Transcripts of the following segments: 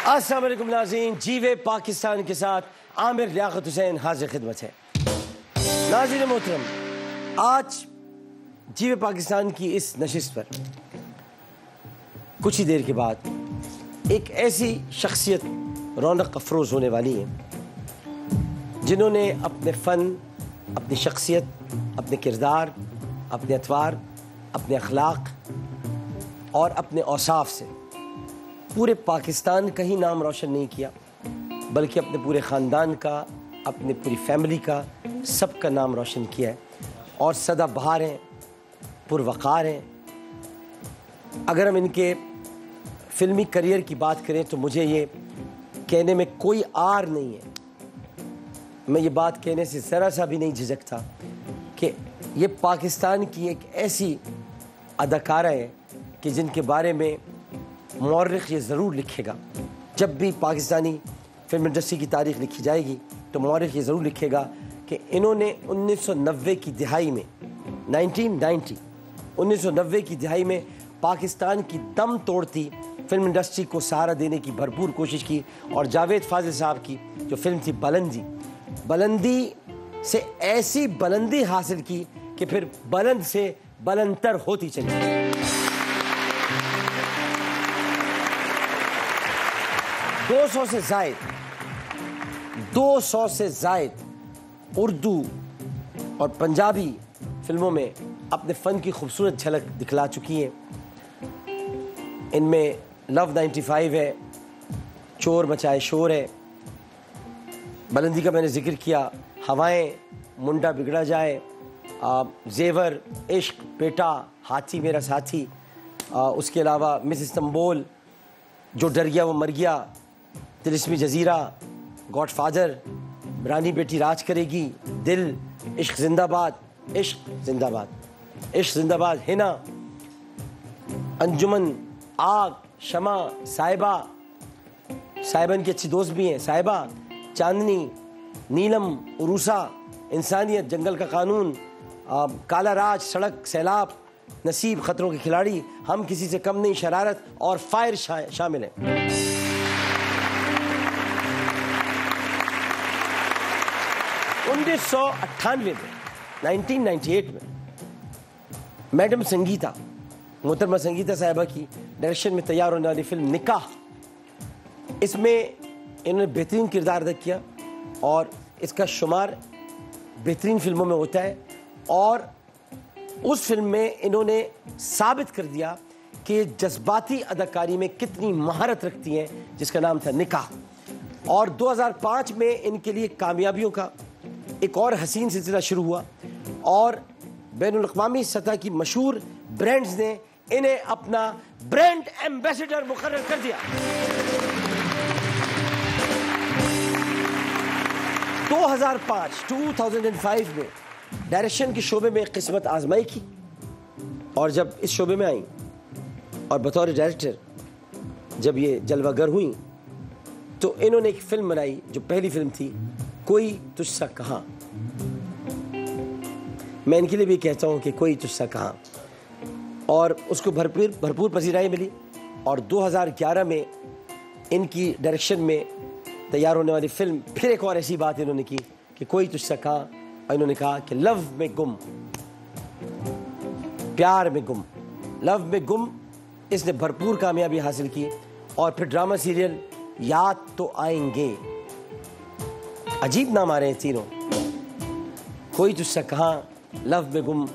अस्सलाम वालेकुम नाज़रीन, जीवे पाकिस्तान के साथ आमिर लियाकत हुसैन हाजिर खिदमत है। नाज़रीन मोहतरम, आज जीवे पाकिस्तान की इस नशिस्त पर कुछ ही देर के बाद एक ऐसी शख्सियत रौनक अफरोज़ होने वाली है जिन्होंने अपने फ़न, अपनी शख्सियत, अपने किरदार, अपने अतवार, अपने अखलाक और अपने औसाफ से पूरे पाकिस्तान का ही नाम रोशन नहीं किया, बल्कि अपने पूरे ख़ानदान का, अपने पूरी फैमिली का, सबका नाम रोशन किया है और सदाबहार हैं, पुरवकार हैं। अगर हम इनके फ़िल्मी करियर की बात करें तो मुझे ये कहने में कोई आर नहीं है, मैं ये बात कहने से ज़रा सा भी नहीं झिझकता कि ये पाकिस्तान की एक ऐसी अदाकारा है कि जिनके बारे में मौर्रिख ये ज़रूर लिखेगा। जब भी पाकिस्तानी फिल्म इंडस्ट्री की तारीख़ लिखी जाएगी तो मौर्रिख ये ज़रूर लिखेगा कि इन्होंने 1990 की दिहाई में 1990 की दिहाई में पाकिस्तान की दम तोड़ती फिल्म इंडस्ट्री को सहारा देने की भरपूर कोशिश की और जावेद फाजिल साहब की जो फिल्म थी बुलंदी से ऐसी बुलंदी हासिल की कि फिर बुलंद से बुलंदतर होती चली। 200 से ज़ायद उर्दू और पंजाबी फिल्मों में अपने फ़न की खूबसूरत झलक दिखला चुकी हैं। इनमें लव 95 है, चोर मचाए शोर है, बुलंदी का मैंने जिक्र किया, हवाएं, मुंडा बिगड़ा जाए, जेवर, इश्क, बेटा, हाथी मेरा साथी, उसके अलावा मिस इस्तांबुल, जो डर गया वो मर गया, तिलिस्मी जजीरा, गॉडफादर, रानी बेटी राज करेगी, दिल, इश्क जिंदाबाद, इश्क जिंदाबाद, इश्क जिंदाबाद, हिना, अंजुमन, आग, शमा, साहिबा, साहिबन की अच्छी दोस्त भी हैं, साहिबा, चांदनी, नीलम, उरूसा, इंसानियत, जंगल का कानून, काला राज, सड़क, सैलाब, नसीब, खतरों के खिलाड़ी, हम किसी से कम नहीं, शरारत और फायर शामिल हैं। 1998 में मैडम संगीता, मोहतरमा संगीता साहिबा की डायरेक्शन में तैयार होने वाली फिल्म निकाह, इसमें इन्होंने बेहतरीन किरदार अदा किया और इसका शुमार बेहतरीन फिल्मों में होता है। और उस फिल्म में इन्होंने साबित कर दिया कि जज्बाती अदाकारी में कितनी महारत रखती हैं, जिसका नाम था निकाह। और 2005 में इनके लिए कामयाबियों का एक और हसीन सिलसिला शुरू हुआ और बैनुल-अक़वामी सतह की मशहूर ब्रांड्स ने इन्हें अपना ब्रांड एम्बेसडर मुकर्रर कर दिया। 2005 में डायरेक्शन के शोबे में किस्मत आजमाई की और जब इस शोबे में आई और बतौर डायरेक्टर जब ये जलवागर हुई तो इन्होंने एक फिल्म बनाई जो पहली फिल्म थी, कोई तुझसा कहाँ। मैं इनके लिए भी कहता हूँ कि कोई तुझसा कहाँ, और उसको भरपूर पसीराई मिली। और 2011 में इनकी डायरेक्शन में तैयार होने वाली फिल्म फिर एक और ऐसी बात इन्होंने की कि कोई तुझसा कहाँ, और इन्होंने कहा कि लव में गुम, प्यार में गुम, लव में गुम, इसने भरपूर कामयाबी हासिल की। और फिर ड्रामा सीरियल याद तो आएंगे, अजीब नाम आ रहे हैं तीनों, कोई तुझसे कहाँ, लव में गुम,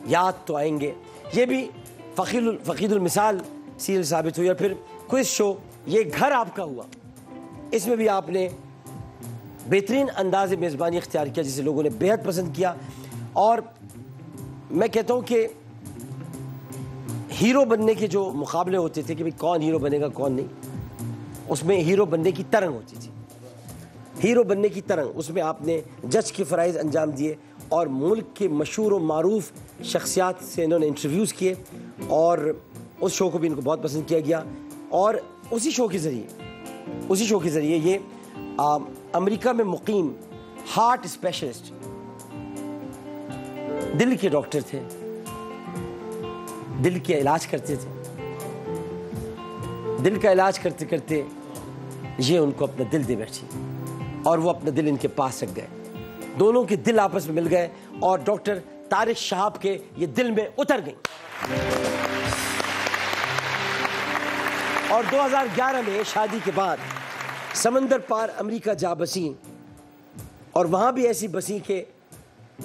याद तो आएंगे, ये भी फ़कीदुल मिसाल सीरियल साबित हुई। और फिर क्विज शो ये घर आपका हुआ, इसमें भी आपने बेहतरीन अंदाज़ मेज़बानी इख्तियार किया जिसे लोगों ने बेहद पसंद किया। और मैं कहता हूँ कि हीरो बनने के जो मुकाबले होते थे कि भाई कौन हीरो बनेगा कौन नहीं, उसमें हीरो बनने की तरंग होती थी, हीरो बनने की तरंग, उसमें आपने जज के फ़राइज़ अंजाम दिए और मुल्क के मशहूर व मारूफ शख्सियात से इन्होंने इंटरव्यूज़ किए और उस शो को भी इनको बहुत पसंद किया गया। और उसी शो के ज़रिए ये अमेरिका में मुकीम हार्ट स्पेशलिस्ट, दिल के डॉक्टर थे, दिल के इलाज करते थे, दिल का इलाज करते करते ये उनको अपना दिल दे बैठी और वो अपना दिल इनके पास रख गए। दोनों के दिल आपस में मिल गए और डॉक्टर तारिक शहाब के ये दिल में उतर गई। और 2011 में शादी के बाद समंदर पार अमेरिका जा बसी और वहां भी ऐसी बसी के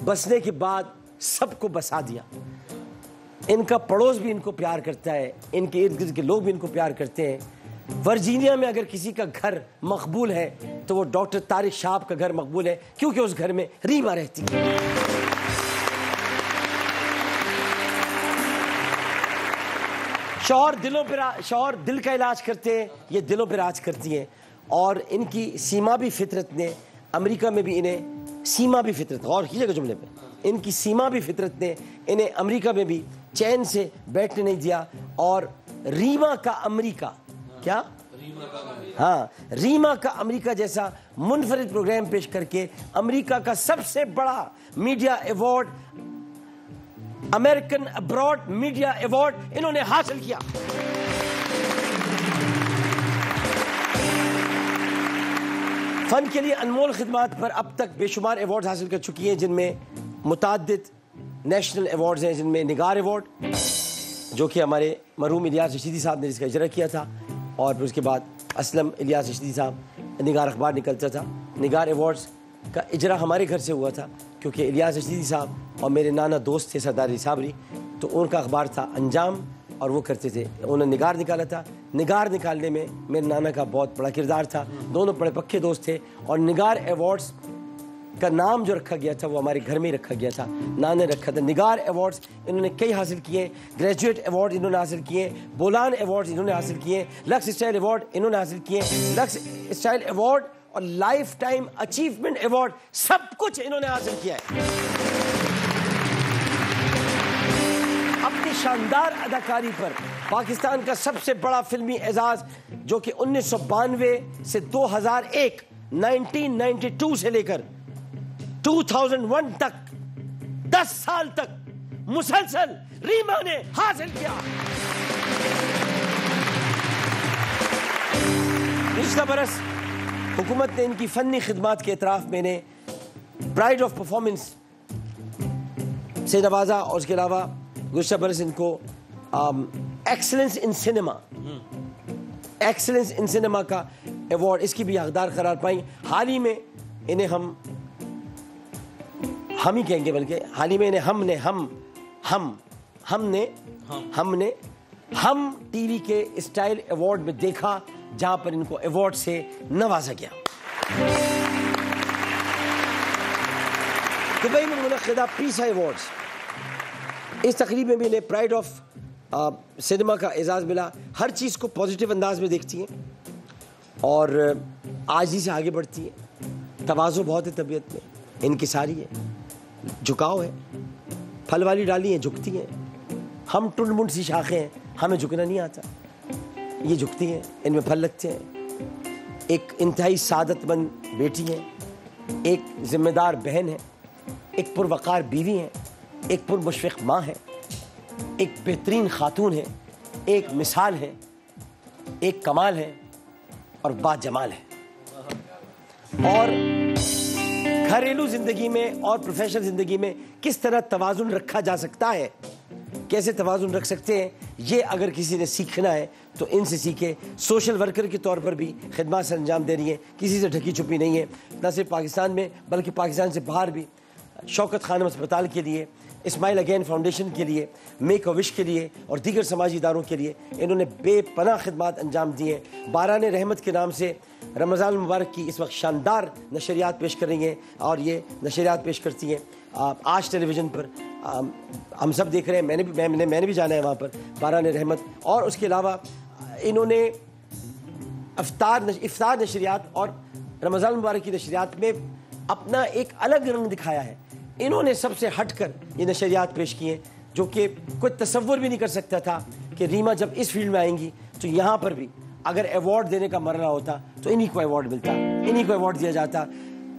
बसने के बाद सबको बसा दिया। इनका पड़ोस भी इनको प्यार करता है, इनके इर्द गिर्द के लोग भी इनको प्यार करते हैं। वर्जीनिया में अगर किसी का घर मकबूल है तो वो डॉक्टर तारिक शहाब का घर मकबूल है, क्योंकि उस घर में रीमा रहती है। शौहर दिल का इलाज करते हैं, ये दिलों पर राज करती हैं। और इनकी सीमा भी फितरत ने अमेरिका में भी इन्हें सीमा भी फितरत, और कीजिएगा जुमले पे, इनकी सीमा भी फितरत ने इन्हें अमेरिका में भी चैन से बैठने नहीं दिया। और रीमा का अमेरिका, क्या हाँ, रीमा का अमेरिका जैसा मुनफरिद प्रोग्राम पेश करके अमेरिका का सबसे बड़ा media award, American abroad media award इन्होंने हासिल किया। फन के लिए अनमोल खिदमात पर अब तक बेशुमार अवार्ड हासिल कर चुकी हैं, जिनमें मुताद्दिद नेशनल अवार्ड्स हैं, जिनमें निगार अवार्ड जो कि हमारे मरहूम इलियास रशीदी साहब ने इसका इजरा किया था, और फिर उसके बाद असलम इलियास रशीदी साहब, निगार अखबार निकलता था। निगार अवार्ड्स का इजरा हमारे घर से हुआ था, क्योंकि इलियास रशीदी साहब और मेरे नाना दोस्त थे सरदार साबरी, तो उनका अखबार था अंजाम और वो करते थे, उन्होंने निगार निकाला था। निगार निकालने में मेरे नाना का बहुत बड़ा किरदार था, दोनों बड़े पक्के दोस्त थे। और निगार अवार्ड्स का नाम जो रखा गया था वो हमारे घर में ही रखा गया था, नाना ने रखा था। निगार अवार्ड्स इन्होंने कई हासिल किए, ग्रेजुएट अवार्ड इन्होंने हासिल किए, बोलान अवार्ड इन्होंने हासिल किए, लक्स स्टाइल अवार्ड इन्होंने हासिल किए, लक्स स्टाइल अवार्ड और लाइफ टाइम अचीवमेंट अवार्ड सब कुछ इन्होंने हासिल किया है। अपनी शानदार अदाकारी पर पाकिस्तान का सबसे बड़ा फिल्मी एजाज जो कि 1992 से 2001 1992 से लेकर 2001 तक 10 साल तक मुसलसल रीमा ने हासिल किया। पिछला बरस हुकूमत ने इनकी फन्नी खिदमात के एतराफ में इन्हें प्राइड ऑफ परफॉर्मेंस से नवाजा, और उसके अलावा गुज़श्ता बरस इनको एक्सीलेंस इन सिनेमा का अवार्ड, इसकी भी हकदार करार पाई। हाल ही में इन्हें हम ही कहेंगे, बल्कि हाल ही में इन्हें हमने टीवी के स्टाइल अवार्ड में देखा, जहां पर इनको अवार्ड से नवाजा गया। दुबई में मुनक़िदा पीस अवार्ड्स, इस तकरीब में भी इन्हें प्राइड ऑफ सिनेमा का एजाज़ मिला। हर चीज़ को पॉजिटिव अंदाज में देखती हैं और आजी से आगे बढ़ती हैं। तवाज़ु बहुत है तबीयत में, इनकिसारी है, झुकाव है, फल वाली डाली हैं झुकती हैं। हम टुंड-मुंड सी शाखें हैं, हमें झुकना नहीं आता, ये झुकती हैं, इनमें फल लगते हैं। एक इंतहाई सादतमंद बेटी है, एक जिम्मेदार बहन है, एक पुरवकार बीवी है, एक पुरमुशफ़िक़ माँ है, एक बेहतरीन खातून है, एक मिसाल है, एक कमाल है और बाजमाल है। और घरेलू ज़िंदगी में और प्रोफेशनल ज़िंदगी में किस तरह तवाज़ुन रखा जा सकता है, कैसे तवाज़ुन रख सकते हैं, ये अगर किसी ने सीखना है तो इनसे सीखे। सोशल वर्कर के तौर पर भी खिदमत से अंजाम दे रही हैं, किसी से ढकी छुपी नहीं है, न सिर्फ पाकिस्तान में बल्कि पाकिस्तान से बाहर भी। शौकत खानम अस्पताल के लिए, इस्माइल अगैन फाउंडेशन के लिए, मेक अ विश के लिए और दीगर समाजी इदारों के लिए इन्होंने बेपनाह खिदमत अंजाम दी हैं। बारान रहमत के नाम से रमज़ान मुबारक की इस वक्त शानदार नशरियात पेश कर रही हैं और ये नशरियात पेश करती हैं आज टेलीविज़न पर। हम सब देख रहे हैं, मैंने भी जाना है वहाँ पर, बारान रहमत। और उसके अलावा इन्होंने इफ्तार नशरियात और रमज़ान मुबारक की नशरियात में अपना एक अलग रंग दिखाया है। इन्होंने सबसे हटकर ये नशरियात पेश किए जो कि कोई तसव्वुर भी नहीं कर सकता था कि रीमा जब इस फील्ड में आएंगी तो यहाँ पर भी अगर अवार्ड देने का मरना होता तो इन्हीं को अवार्ड मिलता, इन्हीं को अवार्ड दिया जाता।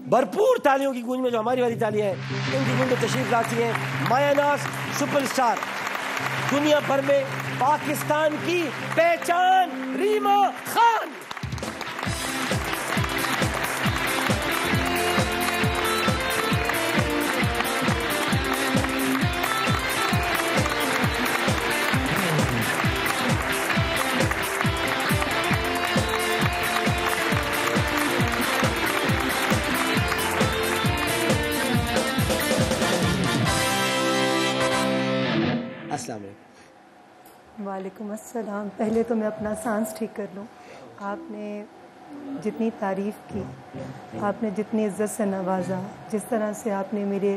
भरपूर तालियों की गूंज में जो हमारी वाली तालियां हैं, इनकी गूंज में तशरीफ लाती हैं मायानाज़ सुपरस्टार, दुनिया भर में पाकिस्तान की पहचान रीमा खान। वालेकुम अस्सलाम। पहले तो मैं अपना सांस ठीक कर लूँ। आपने जितनी तारीफ़ की, आपने जितनी इज़्ज़त से नवाजा, जिस तरह से आपने मेरे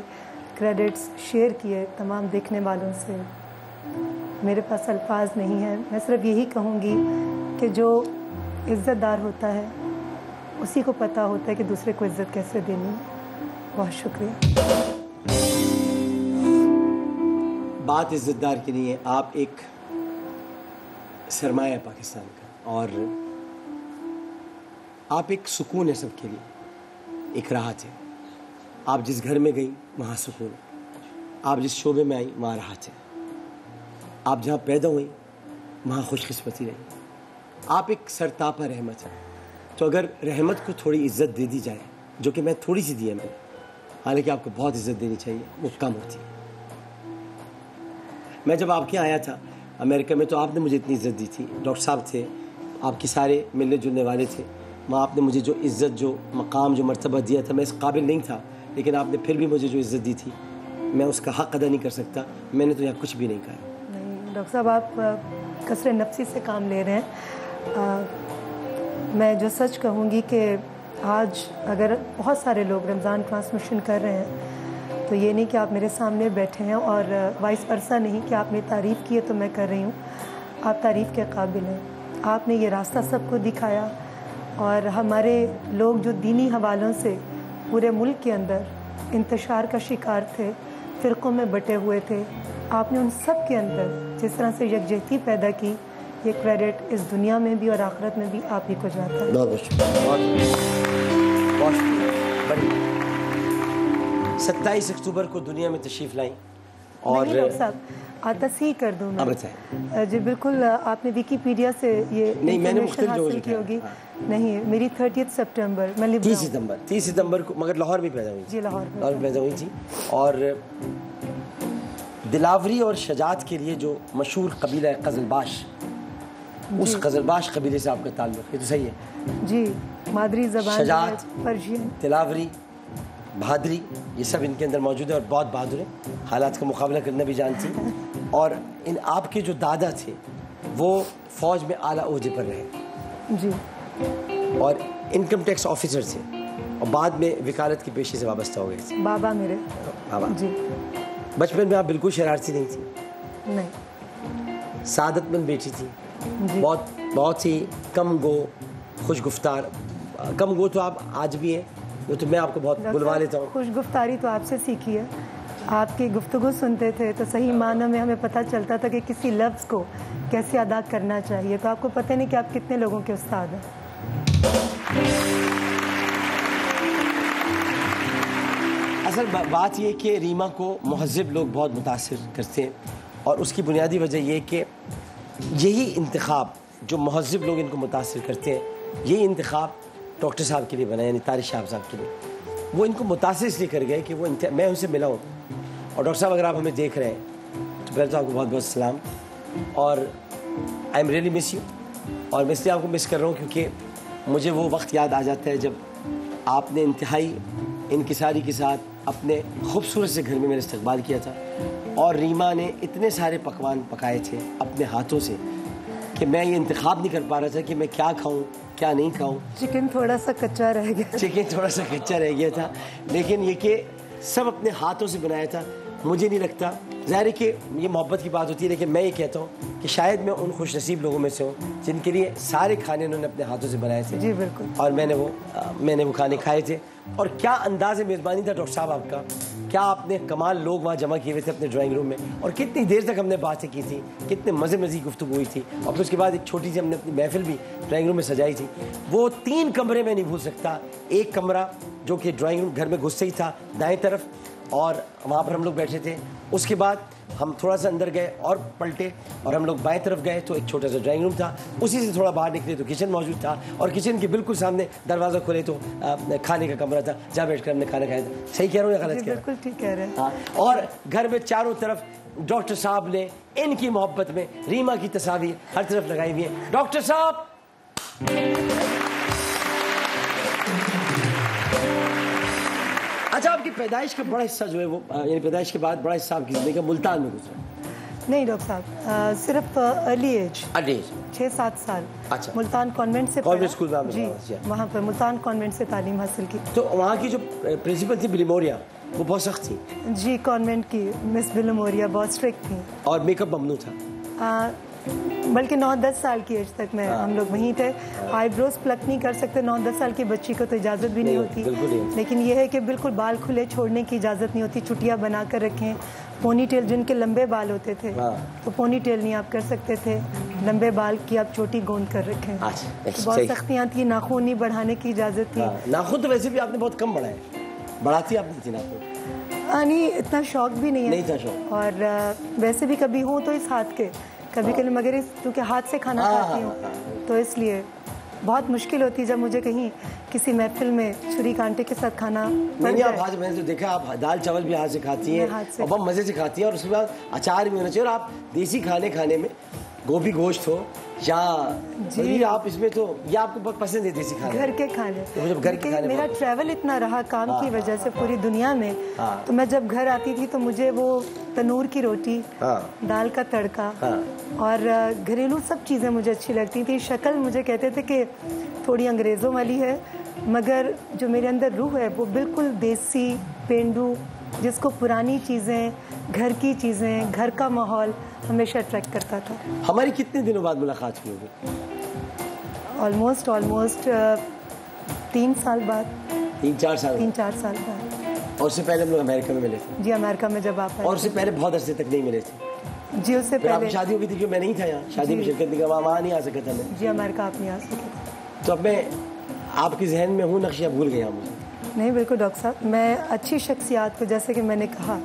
क्रेडिट्स शेयर किए तमाम देखने वालों से, मेरे पास अल्फाज नहीं हैं। मैं सिर्फ यही कहूँगी कि जो इज़्ज़तदार होता है उसी को पता होता है कि दूसरे को इज़्ज़त कैसे देनी है। बहुत शुक्रिया। बात इज़्ज़तदार की नहीं है, आप एक सरमाया पाकिस्तान का, और आप एक सुकून है सबके लिए, एक राहत है। आप जिस घर में गई वहाँ सुकून है, आप जिस शोबे में आई वहाँ राहत है, आप जहाँ पैदा हुई वहाँ खुशकिस्मती रही, आप एक सरतापा रहमत है। तो अगर रहमत को थोड़ी इज़्ज़त दे दी जाए, जो कि मैं थोड़ी सी दी है मैंने, हालांकि आपको बहुत इज़्ज़त देनी चाहिए, वो कम होती है। मैं जब आपके आया था अमेरिका में तो आपने मुझे इतनी इज़्ज़त दी थी, डॉक्टर साहब थे, आपके सारे मिलने जुलने वाले थे, वहाँ आपने मुझे जो इज़्ज़त, जो मकाम, जो मर्तबा दिया था, मैं इस काबिल नहीं था, लेकिन आपने फिर भी मुझे जो इज़्ज़त दी थी मैं उसका हक़ अदा नहीं कर सकता। मैंने तो यहाँ कुछ भी नहीं कहा। नहीं डॉक्टर साहब, आप कसरे नफ्सी से काम ले रहे हैं। मैं जो सच कहूँगी कि आज अगर बहुत सारे लोग रमज़ान ट्रांसमिशन कर रहे हैं तो ये नहीं कि आप मेरे सामने बैठे हैं और वाइस वर्सा नहीं कि आपने तारीफ़ की है तो मैं कर रही हूँ। आप तारीफ़ के काबिल हैं। आपने ये रास्ता सबको दिखाया, और हमारे लोग जो दीनी हवालों से पूरे मुल्क के अंदर इंतशार का शिकार थे, फ़िरक़ों में बटे हुए थे, आपने उन सब के अंदर जिस तरह से यकजहती पैदा की, ये क्रेडिट इस दुनिया में भी और आखिरत में भी आप ही को जाता है। बहुत बहुत 27 अक्टूबर को दुनिया में तशरीफ़ लाई, और डॉक्टर साहब तस्हीह कर दूँ मैं। बताएं जी बिल्कुल, आपने विकीपीडिया से ये नहीं, मैंने इन्फॉर्मेशन हासिल की होगी। नहीं, मेरी 30 सितंबर, मैं 30 सितंबर को, मगर लाहौर में पैदा हुई थी। जी लाहौर में पैदा हुई थी। और दिलावरी और शजात के लिए जो मशहूर कबीला है क़ज़लबाश, उस क़ज़लबाश कबीले से आपका ताल्लुक़ है, तो सही है जी। मादरी ज़बान शजात, पर्शियन, दिलावरी, बहादुरी, ये सब इनके अंदर मौजूद है, और बहुत बहादुर है, हालात का मुकाबला करना भी जानती हैं। और इन आपके जो दादा थे वो फ़ौज में आला ओहदे पर रहे जी, और इनकम टैक्स ऑफिसर थे, और बाद में वकालत की पेशे से वाबस्ता हो गए थे। बाबा मेरे। बाबा जी। बचपन में आप बिल्कुल शरारती नहीं थी, नहीं। सादतमंद बेटी थी, जी। बहुत ही कम गो, खुश गुफ्तार। कम गो तो आप आज भी हैं, वो तो मैं आपको बहुत बुलवा लेता हूँ। खुश गुफ्तारी तो आपसे सीखी है। आपकी गुफ्तगू सुनते थे तो सही मानों में हमें पता चलता था कि किसी लफ्ज़ को कैसे अदा करना चाहिए। तो आपको पता नहीं कि आप कितने लोगों के उस्ताद हैं। असल बात ये कि रीमा को महज़िब लोग बहुत मुतासिर करते हैं, और उसकी बुनियादी वजह ये कि यही इंतखाब जो महज़िब लोग इनको मुतासिर करते हैं, यही इंतखाब डॉक्टर साहब के लिए बना, यानी तारिक शाह साहब के लिए। वो इनको मुतासिर इसलिए कर गए कि वो मैं उनसे मिला हूँ। और डॉक्टर साहब अगर आप हमें देख रहे हैं तो पहले तो आपको बहुत बहुत सलाम, और I am really miss you. और मैं इसलिए आपको मिस कर रहा हूँ क्योंकि मुझे वो वक्त याद आ जाता है जब आपने इंतहाई इनकिसारी के साथ अपने खूबसूरत से घर में मेरा इस्तकबाल किया था, और रीमा ने इतने सारे पकवान पकाए थे अपने हाथों से कि मैं ये इंतखाब नहीं कर पा रहा था कि मैं क्या खाऊं क्या नहीं खाऊं। चिकन थोड़ा सा कच्चा रह गया था, लेकिन ये कि सब अपने हाथों से बनाया था। मुझे नहीं लगता, ज़ाहिर है कि ये मोहब्बत की बात होती है, लेकिन मैं ये कहता हूँ कि शायद मैं उन खुशनसीब लोगों में से हूँ जिनके लिए सारे खाने उन्होंने अपने हाथों से बनाए थे। जी बिल्कुल। और मैंने वो खाने खाए थे। और क्या अंदाज़ मेज़बानी था डॉक्टर साहब आपका, क्या आपने कमाल लोग वहाँ जमा किए हुए थे अपने ड्राइंग रूम में, और कितनी देर तक हमने बातें की थी, कितने मज़े की गुफ्तगू हुई थी। और फिर उसके बाद एक छोटी सी हमने अपनी महफिल भी ड्राइंग रूम में सजाई थी। वो 3 कमरे में नहीं भूल सकता। एक कमरा जो कि ड्राइंग रूम घर में गुस्से ही था दाएं तरफ, और वहाँ पर हम लोग बैठे थे। उसके बाद हम थोड़ा सा अंदर गए और पलटे, और हम लोग बाएं तरफ गए तो एक छोटा सा ड्राइंग रूम था। उसी से थोड़ा बाहर निकले तो किचन मौजूद था, और किचन के बिल्कुल सामने दरवाज़ा खोले तो खाने का कमरा था जहाँ बैठकर हमने खाना खाया था। सही कह रहा हूँ या गलत कह रहा हूँ? बिल्कुल ठीक कह रहे हैं। हाँ, और घर में चारों तरफ डॉक्टर साहब ने इनकी मोहब्बत में रीमा की तस्वीर हर तरफ लगाई हुई है। डॉक्टर साहब अच्छा, आपकी पैदाइश का बड़ा हिस्सा जो है वो, यानी पैदाइश के बाद बड़ा हिस्सा आपकी ज़िंदगी का मुल्तान में गुजरा। नहीं डॉक्टर साहब, सिर्फ अर्ली एज, 6-7 साल। अच्छा, मुल्तान कॉन्वेंट से कॉन्वेंट स्कूल में जी, वहाँ पर मुल्तान कॉन्वेंट से तालीम हासिल की। तो वहाँ की जो प्रिंसिपल थी बिलीमोरिया, वो बहुत सख्त थी जी, कॉन्वेंट की मिस बिलीमोरिया बहुत स्ट्रिक्ट थी और मेकअप ममनू था। बल्कि 9-10 साल की एज तक मैं हम लोग वहीं थे। आईब्रोज प्लक नहीं कर सकते, 9-10 साल की बच्ची को तो इजाज़त भी नहीं होती। लेकिन ये है कि बिल्कुल बाल खुले छोड़ने की इजाज़त नहीं होती, चुटिया बना कर रखें। पोनी टेल, जिनके लंबे बाल होते थे तो पोनी टेल नहीं आप कर सकते थे, लंबे बाल की आप चोटी गोंद कर रखें। तो बहुत सख्तियाँ थी, नाखून नहीं बढ़ाने की इजाज़त थी। नाखून तो वैसे भी आपने बहुत कम बढ़ाए, बढ़ाती आप नहीं थी नाखून? नहीं, इतना शौक भी नहीं था शौक। और वैसे भी कभी हूँ तो इस हाथ के, कभी कभी मगर क्योंकि हाथ से खाना खाती हूँ तो इसलिए बहुत मुश्किल होती है जब मुझे कहीं किसी महफिल में छुरी कांटे के साथ खाना। नहीं, आप आज मैंने तो देखा आप दाल चावल भी हाथ से खाती हैं और बहुत मज़े से खाती हैं, और उसके बाद अचार भी होना चाहिए। और आप देसी खाने में गोभी गोश्त हो या जी, आप इसमें तो ये आपको बहुत पसंद है देसी खाना, घर के खाने। तो जब घर के खाने, मेरा ट्रैवल इतना रहा काम की वजह से पूरी दुनिया में, तो मैं जब घर आती थी तो मुझे वो तनूर की रोटी, दाल का तड़का और घरेलू सब चीज़ें मुझे अच्छी लगती थी। शक्ल मुझे कहते थे कि थोड़ी अंग्रेज़ों वाली है, मगर जो मेरे अंदर रूह है वो बिल्कुल देसी पेंडू, जिसको पुरानी चीज़ें, घर की चीज़ें, घर का माहौल हमेशा अट्रैक्ट करता था। हमारी कितने दिनों बाद मुलाकात हुई होगी? ऑलमोस्ट 3 साल बाद। 3-4 साल? 3-4 साल बाद। और उससे पहले हम लोग अमेरिका में मिले थे? जी, अमेरिका में जब आप आए। और उससे पहले बहुत अरसे तक नहीं मिले थे? जी, उससे पहले आपकी शादी हो गई थी जो मैं नहीं था यहाँ, शादी में शिरकत नहीं, वहाँ नहीं आ सका था मैं। जी, अमेरिका आप नहीं आ सके। तो अब मैं आपके जहन में हूँ, नक्शा भूल गया मुझे? नहीं, बिल्कुल डॉक्टर साहब, मैं अच्छी शख्सियात को, जैसे कि मैंने कहा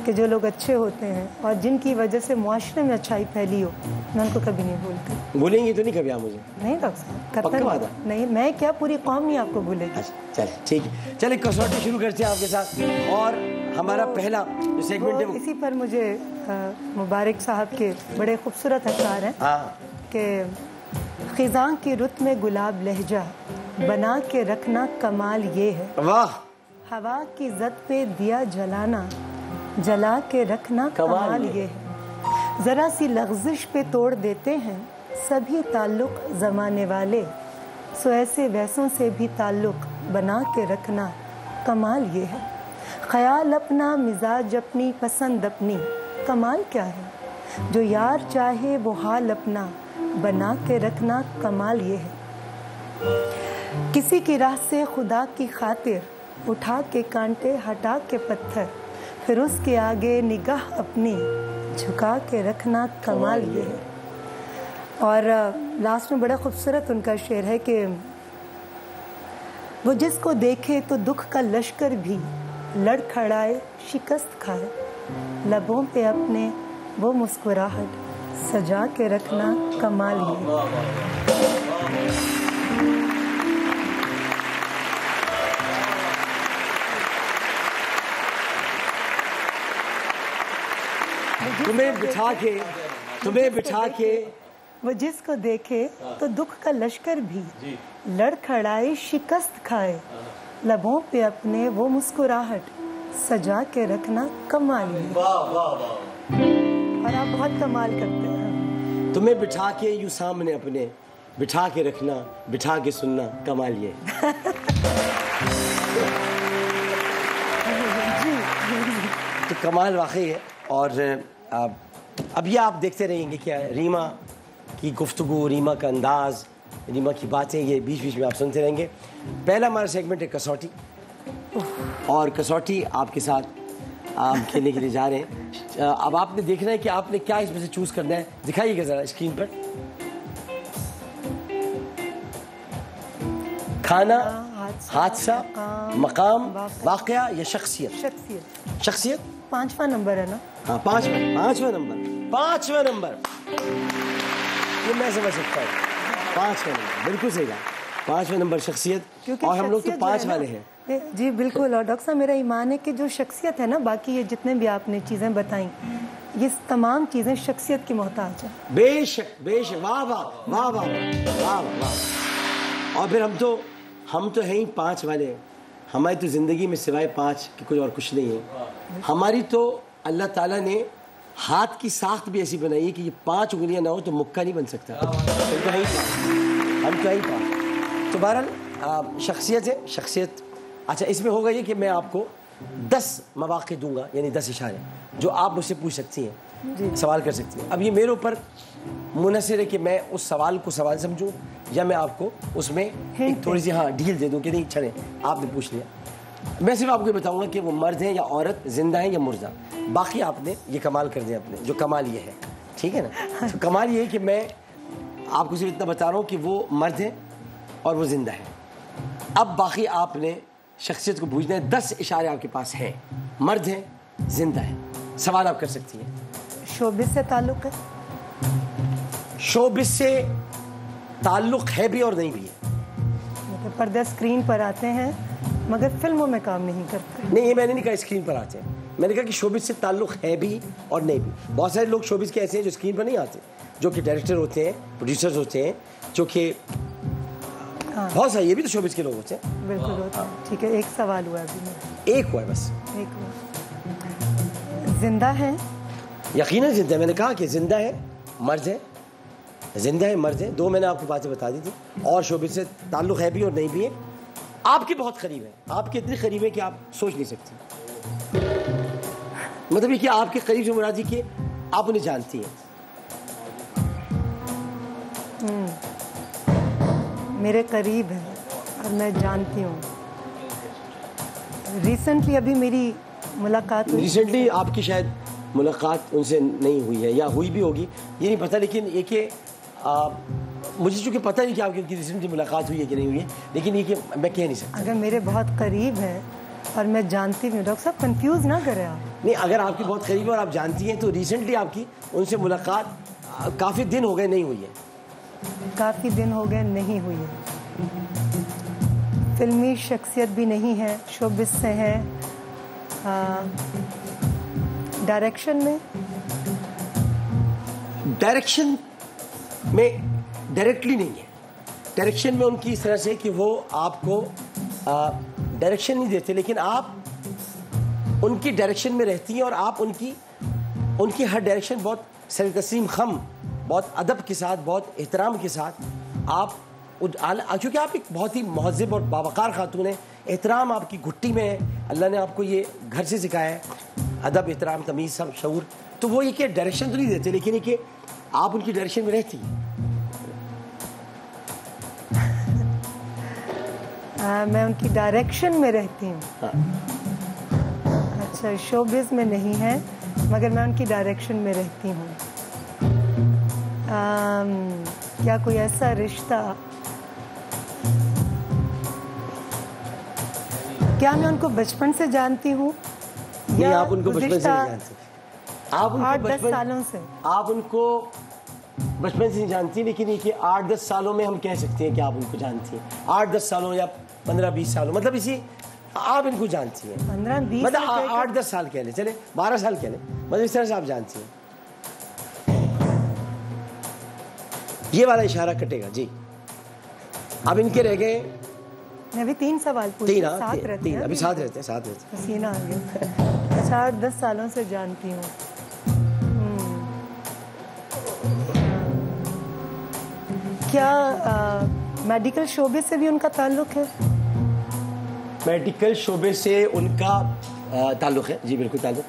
कि जो लोग अच्छे होते हैं और जिनकी वजह से मुआशरे में अच्छाई फैली हो, मैं उनको कभी नहीं भूलती। भूलेंगे तो नहीं कभी आप मुझे? नहीं डॉक्टर साहब, पक्का वादा? नहीं, मैं क्या, पूरी कौम नहीं आपको भूलेगी। चल ठीक है, चलिए कसौटी शुरू करते हैं आपके साथ। और हमारा पहला जो सेगमेंट है इसी पर मुझे मुबारक साहब के बड़े खूबसूरत अशार हैं कि खिज़ां की रुत में गुलाब लहजा बना के रखना कमाल ये है। वाह। हवा की जद पे दिया जलाना, जला के रखना कमाल ये है। ज़रा सी लग़ज़िश पे तोड़ देते हैं सभी ताल्लुक़ ज़माने वाले, सो ऐसे वैसों से भी ताल्लुक़ बना के रखना कमाल ये है। ख़याल अपना, मिजाज अपनी, पसंद अपनी, कमाल क्या है। जो यार चाहे वो हाल अपना बना के रखना कमाल ये है। किसी की राह से खुदा की खातिर उठा के कांटे, हटा के पत्थर, फिर उसके आगे निगाह अपनी झुका के रखना कमाल ये है। और लास्ट में बड़ा खूबसूरत उनका शेर है कि वो जिसको देखे तो दुख का लश्कर भी लड़खड़ाए, शिकस्त खाए, लबों पे अपने वो मुस्कुराहट सजा के रखना कमाल ये है। तुम्हें बिठा के वो जिसको देखे तो दुख का लश्कर भी लड़खड़ाए, शिकस्त खाए, लबों पे अपने वो मुस्कुराहट सजा के रखना कमाल है। और आप बहुत कमाल करते हैं। तुम्हें बिठा के यूं सामने अपने बिठा के रखना, बिठा के सुनना कमाल ये। तो कमाल वाकई है। और अब ये आप देखते रहेंगे क्या रीमा की गुफ्तगू, रीमा का अंदाज़, रीमा की बातें, ये बीच बीच में आप सुनते रहेंगे। पहला हमारा सेगमेंट है कसौटी, और कसौटी आपके साथ आप खेलने के लिए जा रहे हैं। अब आपने देखना है कि आपने क्या इसमें से चूज़ करना है। दिखाइएगा ज़रा स्क्रीन पर। खाना, हादसा, मकाम, वाक़या या शख्सियत? शख्सियत 5वां नंबर है ना? हाँ, 5वां नंबर। ये मैं समझ सकता हूँ। 5वां नंबर बिल्कुल सही बात। 5वां नंबर शख्सियत, और हम लोग तो 5 वाले हैं। जी बिल्कुल। और डॉक्टर साहब, मेरा ईमान है कि जो शख्सियत है ना, बाकी ये जितने भी आपने चीज़ें बताई, ये तमाम चीज़ें शख्सियत की मोहताज है। बेशक बेशक। वाह वाह वाह वाह वाह वाह। और फिर हम तो हैं ही 5 वाले। हमारी तो ज़िंदगी में सिवाय 5 के कोई और कुछ नहीं है। हमारी तो अल्लाह ताला ने हाथ की साख्त भी ऐसी बनाई है कि ये 5 उंगलियां ना हो तो मुक्का नहीं बन सकता। हम कहीं पास। तो बहरहाल शख्सियत है, शख्सियत। अच्छा, इसमें होगा ये कि मैं आपको 10 मौक़े दूंगा, यानी 10 इशारे जो आप मुझसे पूछ सकती हैं, सवाल कर सकती हैं। अब ये मेरे ऊपर मुनहसर है कि मैं उस सवाल को सवाल समझूं या मैं आपको उसमें एक थोड़ी सी ढील दे दूं कि नहीं चले आपने पूछ लिया। मैं सिर्फ आपको बताऊंगा कि वो मर्द हैं या औरत, जिंदा है या मुर्दा। बाकी आपने ये कमाल कर दिया अपने, जो कमाल ये है, ठीक है ना। तो कमाल ये है कि मैं आपको सिर्फ इतना बता रहा हूँ कि वो मर्द है और वो जिंदा है। अब बाकी आपने शख्सियत को पूछना है। 10 इशारे आपके पास हैं, मर्द है, जिंदा है, सवाल आप कर सकती हैं। शोबिस से ताल्लुक है? शोबिस से ताल्लुक है भी और नहीं भी है। मतलब पर्दा स्क्रीन पर आते हैं मगर फिल्मों में काम नहीं करते। नहीं, ये मैंने नहीं कहा स्क्रीन पर आते हैं, मैंने कहा कि शोबिस से ताल्लुक है भी और नहीं भी। बहुत सारे लोग शोबिस के ऐसे हैं जो स्क्रीन पर नहीं आते, जो कि डायरेक्टर होते हैं, प्रोड्यूसर्स होते हैं, जो कि बहुत सारे, ये भी तो शोबिस के लोग होते हैं। बिल्कुल होते हैं। ठीक है, एक सवाल हुआ अभी मेरा। एक हुआ है बस। एक हुआ। जिंदा है? यकीनन जिंदा है। मैंने कहा कि जिंदा है, मर्द है, जिंदा है, मर्द है। 2 मैंने आपको बातें बता दी थी। और शोबिस से ताल्लुक है भी और नहीं भी है। आपके बहुत करीब है, आपके इतने करीब है कि आप सोच नहीं सकते। मतलब ये कि आपके करीब से मुराद कि आप उन्हें जानती हैं। मेरे करीब है और मैं जानती हूँ। रिसेंटली अभी मेरी मुलाकात हुई। रिसेंटली आपकी शायद मुलाकात उनसे नहीं हुई है या हुई भी होगी, ये नहीं पता। लेकिन ये कि मुझे चूँकि पता नहीं कि आपकी उनकी रिसेंटली मुलाकात हुई है कि नहीं हुई है, लेकिन ये कि मैं कह नहीं सकता। अगर मेरे बहुत करीब है और मैं जानती हूँ, डॉक्टर साहब कंफ्यूज ना करें आप। नहीं, अगर आपकी बहुत करीब है और आप जानती हैं तो रिसेंटली आपकी उनसे मुलाकात काफ़ी दिन हो गए नहीं हुई है। काफ़ी दिन हो गए नहीं हुई है। फिल्मी शख्सियत भी नहीं है, शोबिस से है। डायरेक्शन में? डायरेक्शन में डायरेक्टली नहीं है। डायरेक्शन में उनकी इस तरह से कि वो आपको डायरेक्शन नहीं देते, लेकिन आप उनकी डायरेक्शन में रहती हैं और आप उनकी हर डायरेक्शन बहुत सरतस्लीम खम, बहुत अदब के साथ, बहुत एहतराम के साथ आप, क्योंकि आप एक बहुत ही महज़िब और बावकार खातून है। एहतराम आपकी घुट्टी में है, अल्लाह ने आपको ये घर से सिखाया है, अदब, एहतराम, तमीज़, सब शऊर। तो वो ये कि डायरेक्शन तो नहीं देते, लेकिन ये कि आप उनकी डायरेक्शन में रहती हैं। मैं उनकी डायरेक्शन में रहती हूँ। अच्छा, शोबिज़ में नहीं है मगर मैं उनकी डायरेक्शन में रहती हूँ। क्या कोई ऐसा रिश्ता, क्या मैं उनको बचपन से जानती हूँ या आप उनको बचपन से नहीं जानती? आप उनको 8-10 सालों से? आप उनको बचपन से नहीं जानती, लेकिन ये कि 8-10 सालों में हम कह सकते हैं कि आप उनको जानती हैं। 8-10 सालों या 15-20 सालों, मतलब इसी आप इनको जानती हैं। 15-20 मतलब 8-10 साल कह लें, चले 12 साल कह लें, मतलब इस तरह से आप जानती हैं। ये वाला इशारा कटेगा जी। अब इनके रह गए, मैं अभी 3 सवाल पूछे। 3 अभी साथ रहते हैं। पसीना आ गया। अच्छा, 8-10 सालों से जानती हूँ। क्या मेडिकल शोबे से भी उनका ताल्लुक है? मेडिकल शोबे से उनका ताल्लुक है जी, बिल्कुल ताल्लुक।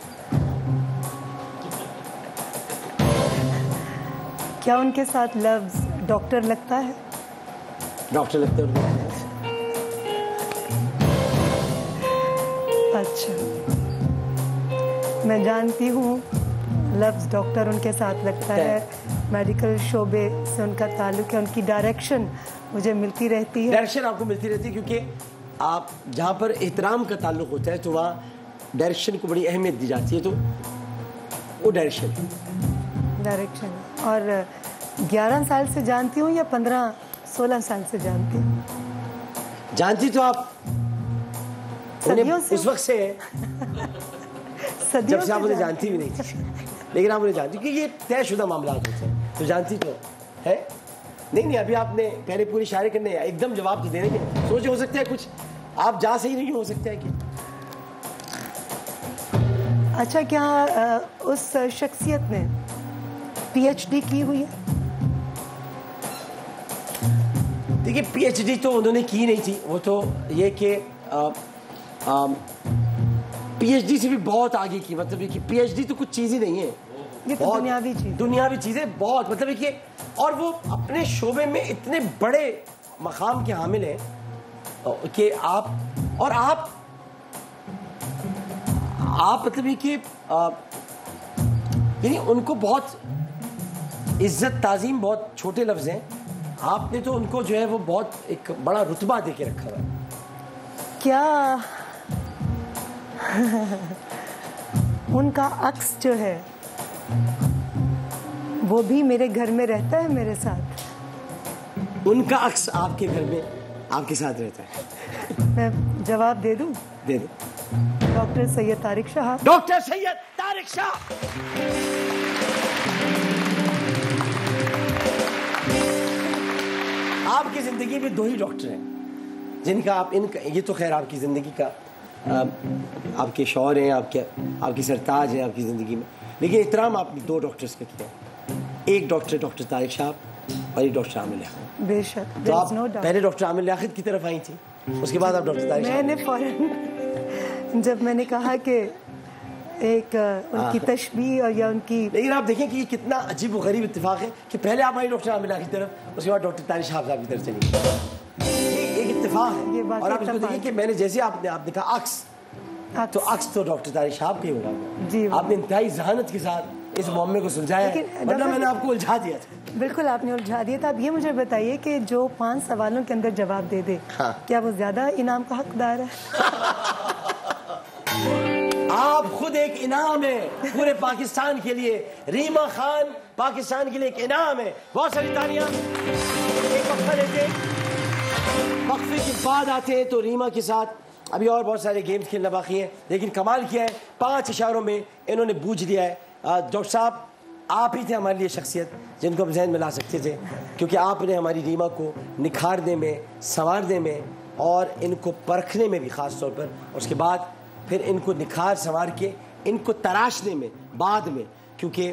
क्या उनके साथ लफ्ज़ डॉक्टर लगता है? डॉक्टर लगता है। अच्छा, मैं जानती हूँ लफ्ज़ डॉक्टर उनके साथ लगता है, मेडिकल शोबे से उनका ताल्लुक है, उनकी डायरेक्शन मुझे मिलती रहती है। डायरेक्शन आपको मिलती रहती है क्योंकि आप जहाँ पर एहतराम का ताल्लुक होता है तो वहाँ डायरेक्शन को बड़ी अहमियत दी जाती है, तो वो डायरेक्शन। और 11 साल से जानती हूँ या 15-16 साल से जानती हूँ? जानती तो आप उस वक्त से है जब से आप उन्हें जानती भी नहीं थी, लेकिन आप उन्हें जानती क्योंकि ये तयशुदा मामला होते हैं, तो जानती तो है। नहीं, अभी आपने पहले पूरे इशारे करने हैं, एकदम जवाब तो देने के सोचे, हो सकता है कुछ आप जा सही नहीं हो सकता है कि अच्छा, क्या उस शख्सियत ने पीएचडी की हुई है? देखिए, पीएचडी तो उन्होंने की नहीं थी, वो तो ये कि पीएचडी से भी बहुत आगे की, मतलब कि पीएचडी तो कुछ चीज़ ही नहीं है, ये तो दुनियावी चीज़ें बहुत, मतलब कि और वो अपने शोबे में इतने बड़े मकाम के हामिल हैं कि आप मतलब ये कि यानी उनको बहुत इज्जत ताज़ीम, बहुत छोटे लफ्ज़ हैं, आपने तो उनको जो है वो बहुत एक बड़ा रुतबा दे के रखा हुआ है। क्या उनका अक्स जो है वो भी मेरे घर में रहता है मेरे साथ? उनका अक्स आपके घर में आपके साथ रहता है? मैं जवाब दे दूं? दे दो। डॉक्टर सैयद तारिक शाह। डॉक्टर सैयद तारिक शाह। आपकी जिंदगी में 2 ही डॉक्टर हैं जिनका आप इनका, ये तो खैर आपकी जिंदगी का आपके शौहर हैं, आपकी सरताज हैं आपकी ज़िंदगी में, लेकिन एहतराम आपने 2 डॉक्टर्स का किया। एक डॉक्टर तारिक शाह और एक डॉक्टर आमिर लियाकत। बेशक। तो आप पहले डॉक्टर आमिर लियाकत की तरफ आई थी, उसके बाद आप डॉक्टर तारिक शाह। मैंने फौरन जब मैंने कहा कि एक उनकी तशबीह और या उनकी, लेकिन आप देखें कि ये कितना अजीब व गरीब इत्तेफाक है कि पहले आप आई डॉक्टर आमिर लियाकत की तरफ, उसके बाद डॉक्टर तारिक शाह साहब की तरफ चली। एक इत्तेफाक है। ये बात और आप इसको देखिए कि मैंने जैसे आपने कहा अक्स, तो अक्स तो डॉक्टर तारिक शाह के होगा जी। आपने इंतहाई जहानत के साथ इस मामले को सुलझाया, वरना मैंने आपको उलझा दिया था। बिल्कुल, आपने उलझा दिया था। अब ये मुझे बताइए कि जो 5 सवालों के अंदर जवाब दे दे, हाँ। क्या वो ज्यादा इनाम का हकदार है? आप खुद एक इनाम है पूरे पाकिस्तान के लिए। रीमा खान पाकिस्तान के लिए एक इनाम है। बहुत सारी तालियां। एक वक्फा लेते, वक्फे के बाद आते हैं तो रीमा के साथ अभी और बहुत सारे गेम्स खेलना बाकी है, लेकिन कमाल किया है 5 इशारों में इन्होंने बूझ लिया है। डॉक्टर साहब, आप ही थे हमारे लिए शख्सियत जिनको हम जहन में ला सकते थे, क्योंकि आपने हमारी रीमा को निखारने में, संवारने में और इनको परखने में भी ख़ास तौर पर, उसके बाद फिर इनको निखार संवार के इनको तराशने में बाद में, क्योंकि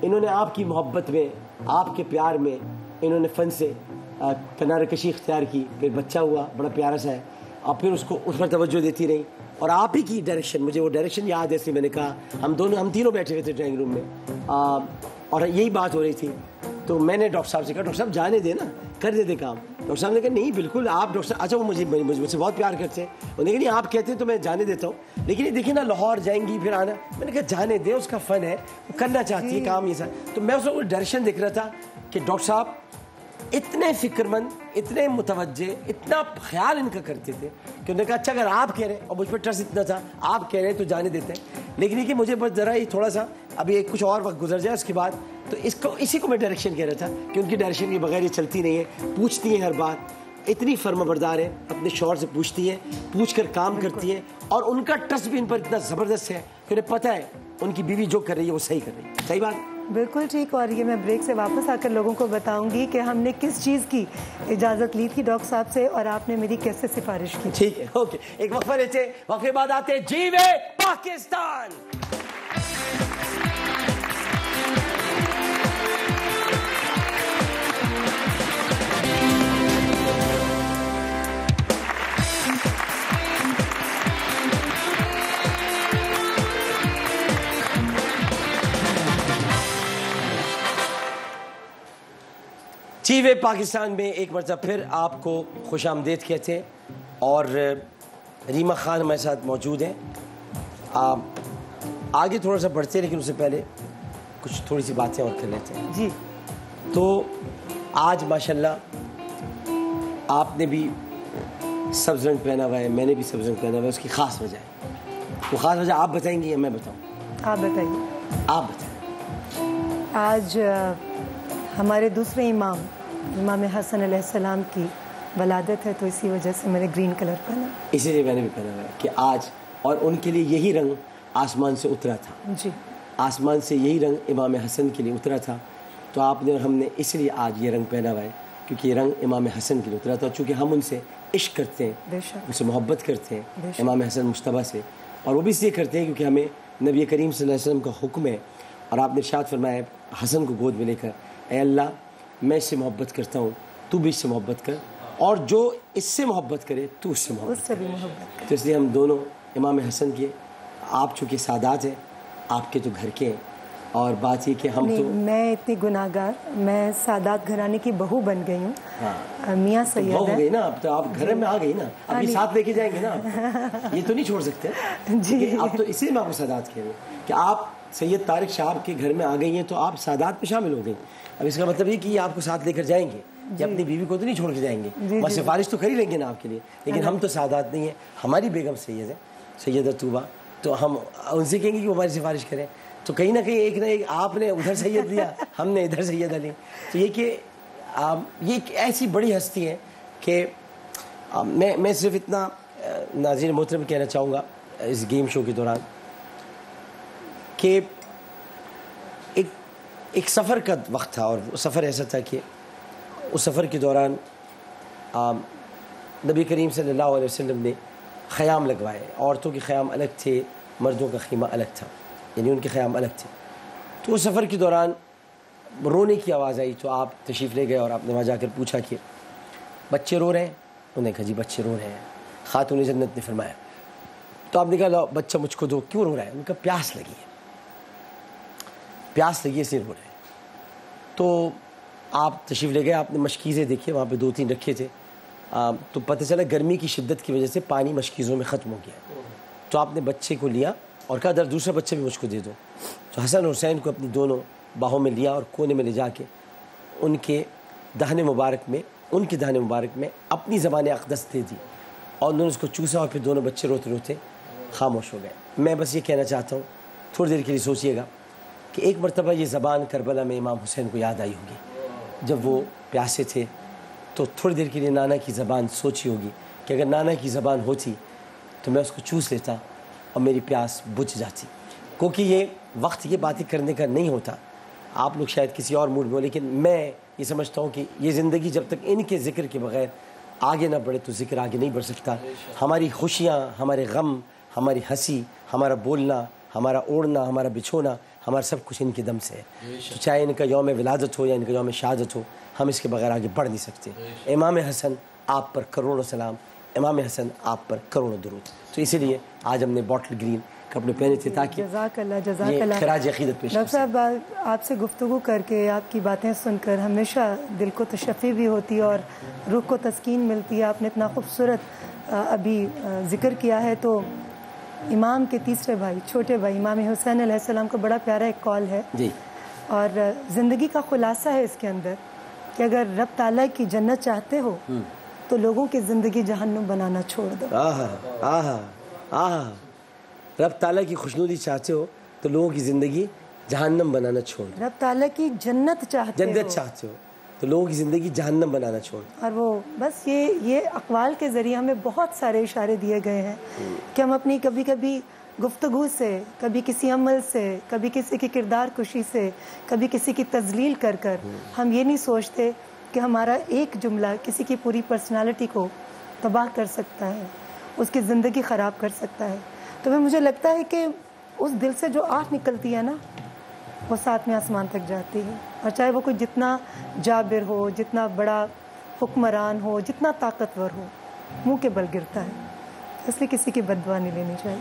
इन्होंने आपकी मोहब्बत में, आपके प्यार में इन्होंने फ़न से किनारकशी इख्तियार की, फिर बच्चा हुआ बड़ा प्यारा सा है, और फिर उसको उस पर तवज्जो देती रही। और आप ही की डायरेक्शन, मुझे वो डायरेक्शन याद है, इसलिए मैंने कहा, हम तीनों बैठे हुए थे ड्राइंग रूम में और यही बात हो रही थी, तो मैंने डॉक्टर साहब से कहा, डॉक्टर साहब जाने देना, कर देते काम। डॉक्टर साहब ने कहा नहीं बिल्कुल आप डॉक्टर साहब, अच्छा वो मुझसे बहुत प्यार करते हैं, उन्होंने कहा नहीं आप कहते हैं तो मैं जाने देता हूँ, लेकिन ये देखिए ना लाहौर जाएंगी फिर आना, मैंने कहा जाने दे, उसका फ़न है, वो करना चाहती है काम ये सब। तो मैं उसको डायरेक्शन देख रहा था कि डॉक्टर साहब इतने फिक्रमंद, इतने मुतवज्जे, इतना ख्याल इनका करते थे कि उन्होंने कहा अच्छा अगर आप कह रहे हैं, और मुझ पर ट्रस्ट इतना था, आप कह रहे हैं तो जाने देते हैं, लेकिन ये कि मुझे बस ज़रा ये थोड़ा सा अभी कुछ और वक्त गुजर जाए उसके बाद, तो इसी को मैं डायरेक्शन कह रहा था कि उनकी डायरेक्शन के बगैर ये चलती नहीं है, पूछती है हर बात, इतनी फर्माबरदार है, अपने शौहर से पूछती है, पूछ कर काम करती है, और उनका ट्रस्ट भी इन पर इतना ज़बरदस्त है कि उन्हें पता है उनकी बीवी जो कर रही है वो सही कर रही है। सही बात? बिल्कुल ठीक। और ये मैं ब्रेक से वापस आकर लोगों को बताऊंगी कि हमने किस चीज़ की इजाज़त ली थी डॉक्टर साहब से और आपने मेरी कैसे सिफारिश की। ठीक है, ओके, एक वक्फा लेते, वक्फे बाद आते जीवे पाकिस्तान। जीवे पाकिस्तान में एक मरतबा फिर आपको खुश आमदेद कहते हैं, और रीमा खान हमारे साथ मौजूद हैं। आगे थोड़ा सा बढ़ते हैं, लेकिन उससे पहले कुछ थोड़ी सी बातें और कर लेते हैं। जी। तो आज माशाल्लाह आपने भी सब्ज़ रंग पहना हुआ है, मैंने भी सब्ज़ रंग पहना हुआ है, उसकी ख़ास वजह है। वो ख़ास वजह आप बताएंगी या मैं बताऊँ? आप बताइए। आप बताएं। आज हमारे दूसरे इमाम हसन अलैहिस्सलाम की वलादत है, तो इसी वजह से मैंने ग्रीन कलर पहना। इसीलिए मैंने भी पहना हुआ है कि आज, और उनके लिए यही रंग आसमान से उतरा था। जी। आसमान से यही रंग इमाम हसन के लिए उतरा था, तो हमने इसलिए आज ये रंग पहना हुआ है क्योंकि ये रंग इमाम हसन के लिए उतरा था, चूँकि हम उनसे इश्क करते हैं, उनसे मोहब्बत करते हैं, इमाम हसन मुश्तबा से, और वो भी इसलिए करते हैं क्योंकि हमें नबी करीम सल्लल्लाहु अलैहि वसल्लम का हुक्म है और आपने इरशाद फरमाया हसन को गोद में लेकर, ऐ अल्लाह मैं इससे मोहब्बत करता हूँ, तू भी इससे मोहब्बत कर, और जो इससे मोहब्बत करे तू उससे मोहब्बत कर। तो इसलिए हम दोनों इमाम हसन के, आप चूँकि सादात हैं, आपके तो घर के हैं, और बात ये कि हम तो मैं इतनी गुनाहगार, मैं सादात घराने की बहू बन गई हूँ। हाँ। मियाँ सैयद तो हो गई ना, अब तो आप घर में आ गई ना, अभी साथ लेके जाएंगे ना आप। ये तो नहीं छोड़ सकते जी। आप तो इसीलिए मैं आपको सादात कह रही हूँ कि आप सैयद तारिक साहब के घर में आ गई हैं तो आप सादात में शामिल हो गई। अब इसका मतलब ये कि ये आपको साथ लेकर जाएंगे, ये अपनी बीवी को तो नहीं छोड़ के जाएंगे, बस सिफारिश तो कर ही लेंगे ना आपके लिए, लेकिन हम तो सादात नहीं है, हमारी बेगम सैयद है, सैयद अतूबा, तो हम उनसे कहेंगे कि वो हमारी सिफारिश करें। तो कहीं ना कहीं एक ना एक आपने उधर सैयद लिया, हमने इधर सैयद अली। तो ये कि ये एक ऐसी बड़ी हस्ती है कि मैं सिर्फ इतना नाज़रीन मोहतरम कहना चाहूँगा इस गेम शो के दौरान कि एक सफ़र का वक्त था, और वो सफ़र ऐसा था कि उस सफ़र के दौरान नबी करीम सल्लल्लाहु अलैहि वसल्लम ने ख़याम लगवाए। औरतों के ख़याम अलग थे, मर्दों का खीमा अलग था, यानी उनके ख़याम अलग थे। तो उस सफ़र के दौरान रोने की आवाज़ आई, तो आप तशरीफ़ ले गए और आपने वहाँ जाकर पूछा कि बच्चे रो रहे हैं? उन्होंने कहा जी बच्चे रो रहे हैं। खातून जन्नत ने फरमाया, तो आपने कहा लो बच्चा मुझको दो, क्यों रो रहा है? उनका प्यास लगी है, प्यास लगी है इसलिए रो रहे हैं। तो आप तशरीफ़ ले गए, आपने मशकीज़ें देखी, वहाँ पे 2-3 रखे थे, तो पता चला गर्मी की शिद्दत की वजह से पानी मशकीज़ों में ख़त्म हो गया। तो आपने बच्चे को लिया और कहा दर दूसरा बच्चा भी मुझको दे दो। तो हसन और हुसैन को अपनी दोनों बाहों में लिया और कोने में ले जाके उनके दहने मुबारक में अपनी ज़बान अक़दस दे दी, और उन्होंने उसको चूसा, और फिर दोनों बच्चे रोते रोते खामोश हो गए। मैं बस ये कहना चाहता हूँ, थोड़ी देर के लिए सोचिएगा कि एक मरतबा ये ज़बान करबला में इमाम हुसैन को याद आई होगी जब वो प्यासे थे। तो थोड़ी देर के लिए नाना की ज़बान सोची होगी कि अगर नाना की ज़बान होती तो मैं उसको चूस लेता और मेरी प्यास बुझ जाती। क्योंकि ये वक्त ये बातें करने का नहीं होता, आप लोग शायद किसी और मूड में हो, लेकिन मैं ये समझता हूँ कि ये ज़िंदगी जब तक इनके ज़िक्र के बग़ैर आगे ना बढ़े तो ज़िक्र आगे नहीं बढ़ सकता। हमारी खुशियाँ, हमारे गम, हमारी हंसी, हमारा बोलना, हमारा ओढ़ना, हमारा बिछोना, हमारा सब कुछ इनके दम से है। तो चाहे इनका यौम विलादत हो या इनका यौम शहादत हो, हम इसके बगैर आगे बढ़ नहीं सकते। इमाम हसन आप पर करोड़ों सलाम, इमाम हसन आप पर करोड़ों दुरूद। तो इसीलिए आज हमने बॉटल ग्रीन कपड़े पहने थे ताकि जज़ाकल्लाह खराज अक़ीदत पेश। डॉक्टर साहब, आपसे गुफ्तगू करके, आपकी बातें सुनकर हमेशा दिल को तशफ़ी भी होती है और रूह को तस्कीन मिलती है। आपने इतना खूबसूरत अभी ज़िक्र किया है, तो इमाम के तीसरे भाई, छोटे भाई इमाम हुसैन अलैहिस्सलाम का बड़ा प्यारा एक कॉल है जी, और ज़िंदगी का खुलासा है इसके अंदर कि अगर रब ताला की जन्नत चाहते हो तो लोगों की ज़िंदगी जहन्नुम बनाना छोड़ दो। आहा, रब ताला की खुशनुदी चाहते हो तो लोगों की ज़िंदगी जहन्नम बनाना छोड़ दो। रब ताला की जन्नत चाहते हो तो लोगों की ज़िंदगी जहन्नम बनाना छोड़ दो। और वो बस ये अक़वाल के ज़रिए हमें बहुत सारे इशारे दिए गए हैं कि हम अपनी कभी कभी गुफ्तगू से, कभी किसी अमल से, कभी किसी की किरदार कुशी से, कभी किसी की तज़लील कर कर हम ये नहीं सोचते कि हमारा एक जुमला किसी की पूरी पर्सनालिटी को तबाह कर सकता है, उसकी ज़िंदगी ख़राब कर सकता है। तो मुझे लगता है कि उस दिल से जो आग निकलती है ना, वो 7वें आसमान तक जाती है, और चाहे वो कोई जितना जाबिर हो, जितना बड़ा हुक्मरान हो, जितना ताकतवर हो, मुंह के बल गिरता है। इसलिए किसी की बद्दुआ नहीं लेनी चाहिए।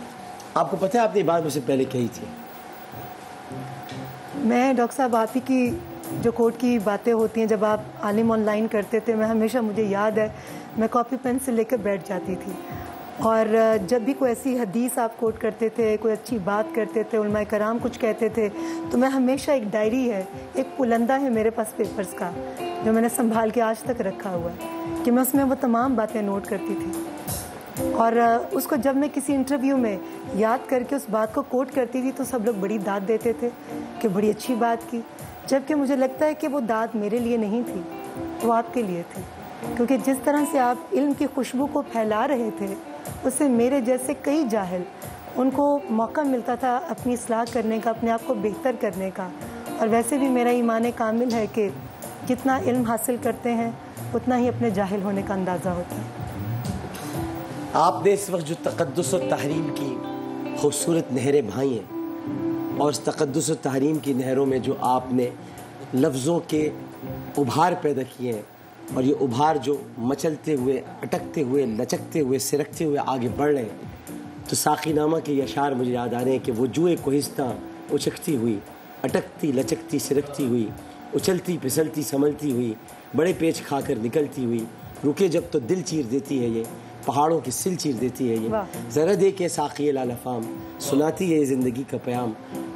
आपको पता है आपने ये बात मुझसे पहले कही थी। मैं डॉक्टर साहब, आप ही की जो कोर्ट की बातें होती हैं जब आप आलिम ऑनलाइन करते थे, मैं हमेशा, मुझे याद है, मैं कॉपी पेन से लेकर बैठ जाती थी, और जब भी कोई ऐसी हदीस आप कोट करते थे, कोई अच्छी बात करते थे, उलमाए कराम कुछ कहते थे, तो मैं हमेशा, एक डायरी है, एक पुलंदा है मेरे पास पेपर्स का, जो मैंने संभाल के आज तक रखा हुआ है, कि मैं उसमें वो तमाम बातें नोट करती थी, और उसको जब मैं किसी इंटरव्यू में याद करके उस बात को कोट करती थी तो सब लोग बड़ी दाद देते थे कि बड़ी अच्छी बात की, जबकि मुझे लगता है कि वो दाद मेरे लिए नहीं थी, वो आपके लिए थी, क्योंकि जिस तरह से आप इल्म की खुशबू को फैला रहे थे, उससे मेरे जैसे कई जाहिल, उनको मौका मिलता था अपनी इस्लाह करने का, अपने आप को बेहतर करने का। और वैसे भी मेरा ईमान कामिल है कि जितना इल्म हासिल करते हैं उतना ही अपने जाहिल होने का अंदाज़ा होता है। आपने इस वक्त जो तक़द्दुस और तहरीम की खूबसूरत नहरें बहाई हैं, और इस तक़द्दुस और तहरीम की नहरों में जो आपने लफ्ज़ों के उभार पैदा किए हैं, और ये उभार जो मचलते हुए, अटकते हुए, लचकते हुए, सिरकते हुए आगे बढ़ रहे हैं, तो साक़ीनामा के अशार मुझे याद आ रहे हैं कि वो जुए कोहिस्ता उचकती हुई, अटकती लचकती सिरकती हुई, उछलती फिसलती संभलती हुई, बड़े पेच खाकर निकलती हुई, रुके जब तो दिल चीर देती है ये, पहाड़ों की सिल चीर देती है ये, ज़रा दे के साक़ी लालफ़ाम, सुनाती है ये ज़िंदगी का प्याम,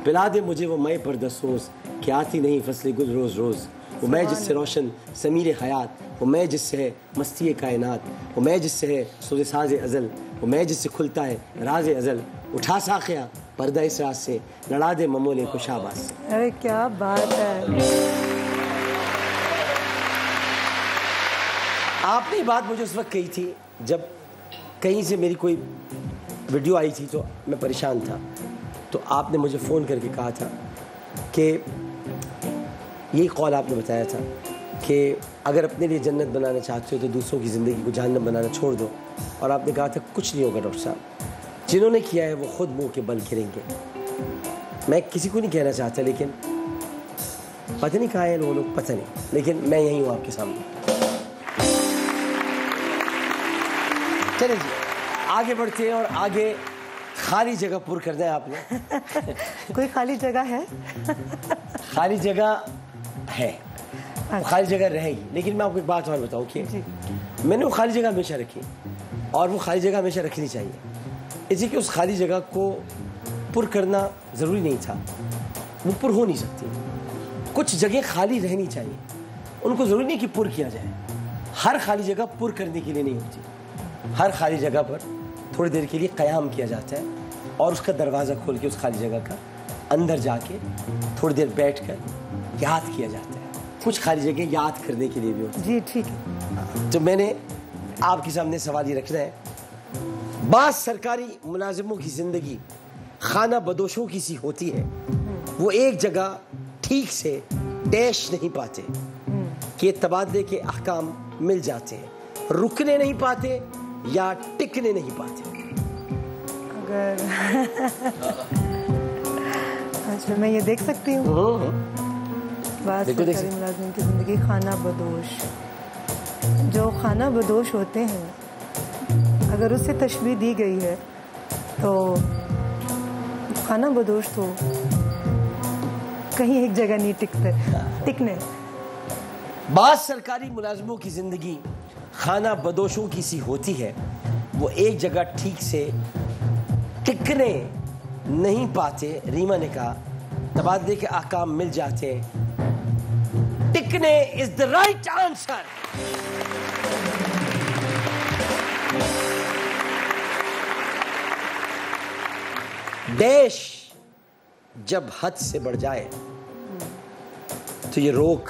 पिला दे मुझे वो मई पर दसोस कि आती नहीं फसले गुल रोज़ रोज़, वो मैं जिससे रोशन समीर हयात, वो मैं जिससे है मस्ती कायनात, वो मैं जिससे है सुर साज अज़ल, वो मैं जिससे खुलता है राज अज़ल, उठा साक़िया पर्दा इस रात से, लड़ा दे ममोले को शाबाश। अरे क्या बात है। आपने बात मुझे उस वक्त कही थी जब कहीं से मेरी कोई वीडियो आई थी, तो मैं परेशान था, तो आपने मुझे फ़ोन करके कहा था कि यही कौल आपने बताया था कि अगर अपने लिए जन्नत बनाना चाहते हो तो दूसरों की ज़िंदगी को जहन्नम बनाना छोड़ दो, और आपने कहा था कुछ नहीं होगा डॉक्टर साहब, जिन्होंने किया है वो खुद मुंह के बल गिरेंगे। मैं किसी को नहीं कहना चाहता, लेकिन पता नहीं कहाँ हैं वो लोग, पता नहीं, लेकिन मैं यहीं हूँ आपके सामने। चलिए जी आगे बढ़ते हैं, और आगे खाली जगह पूरी करना है आपने। कोई खाली जगह है? खाली जगह है, वो खाली जगह रहेगी, लेकिन मैं आपको एक बात और बताऊं कि मैंने वो खाली जगह हमेशा रखी, और वो खाली जगह हमेशा रखनी चाहिए, इसलिए कि उस खाली जगह को पुर करना ज़रूरी नहीं था, वो पुर हो नहीं सकती। कुछ जगह खाली रहनी चाहिए, उनको ज़रूरी नहीं कि पुर किया जाए, हर खाली जगह पुर करने के लिए नहीं होती, हर खाली जगह पर थोड़ी देर के लिए क़याम किया जाता है, और उसका दरवाज़ा खोल के उस खाली जगह का अंदर जाके थोड़ी देर बैठकर याद किया जाता है। कुछ खाली जगह याद करने के लिए भी होती है। जी ठीक है। तो मैंने आपके सामने सवाल ये रखना है, बाज़ सरकारी मुलाजिमों की ज़िंदगी खाना बदोशों की सी होती है, वो एक जगह ठीक से डैश नहीं पाते कि तबादले के अहकाम मिल जाते हैं, रुकने नहीं पाते या टिकने नहीं पाते। अगर अच्छा मैं ये देख सकती हूँ, बात सरकारी मुलाजिम की ज़िंदगी खाना बदोश, जो खाना बदोश होते हैं अगर उससे तशबीह दी गई है तो खाना बदोश तो कहीं एक जगह नहीं टिकने। बाज़ सरकारी मुलाजिमों की ज़िंदगी खाना बदोशों की सी होती है, वो एक जगह ठीक से टिकने नहीं पाते। रीमा ने कहा तबादले के अहकाम मिल जाते, टिकने is the right answer. Dash जब हद से बढ़ जाए तो ये रोक,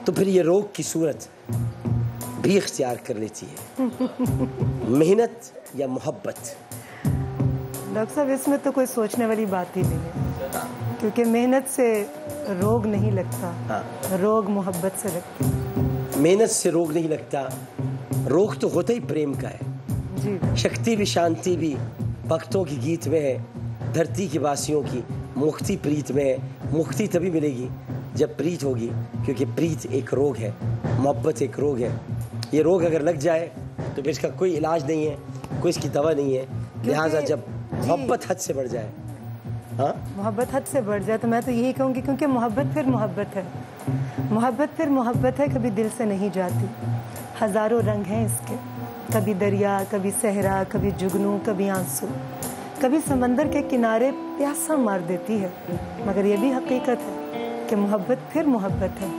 तो फिर ये रोक की सूरत भी इख्तियार कर लेती है, मेहनत या मोहब्बत। डॉक्टर साहब इसमें तो कोई सोचने वाली बात ही नहीं है, क्योंकि मेहनत से रोग नहीं लगता, रोग मोहब्बत से लगता है। मेहनत से रोग नहीं लगता, रोग तो होता ही प्रेम का है जी। शक्ति भी शांति भी भक्तों की गीत में है, धरती की वासियों की मुक्ति प्रीत में है। मुक्ति तभी मिलेगी जब प्रीत होगी, क्योंकि प्रीत एक रोग है, मोहब्बत एक रोग है। ये रोग अगर लग जाए तो फिर इसका कोई इलाज नहीं है, कोई इसकी दवा नहीं है। लिहाजा जब मोहब्बत हद से बढ़ जाए, हाँ मोहब्बत हद से बढ़ जाए, तो मैं तो यही कहूँगी, क्योंकि मोहब्बत फिर मोहब्बत है, मोहब्बत फिर मोहब्बत है, कभी दिल से नहीं जाती। हज़ारों रंग हैं इसके, कभी दरिया, कभी सहरा, कभी जुगनू, कभी आंसू, कभी समंदर के किनारे प्यासा मार देती है, मगर ये भी हकीकत है कि मोहब्बत फिर मोहब्बत है,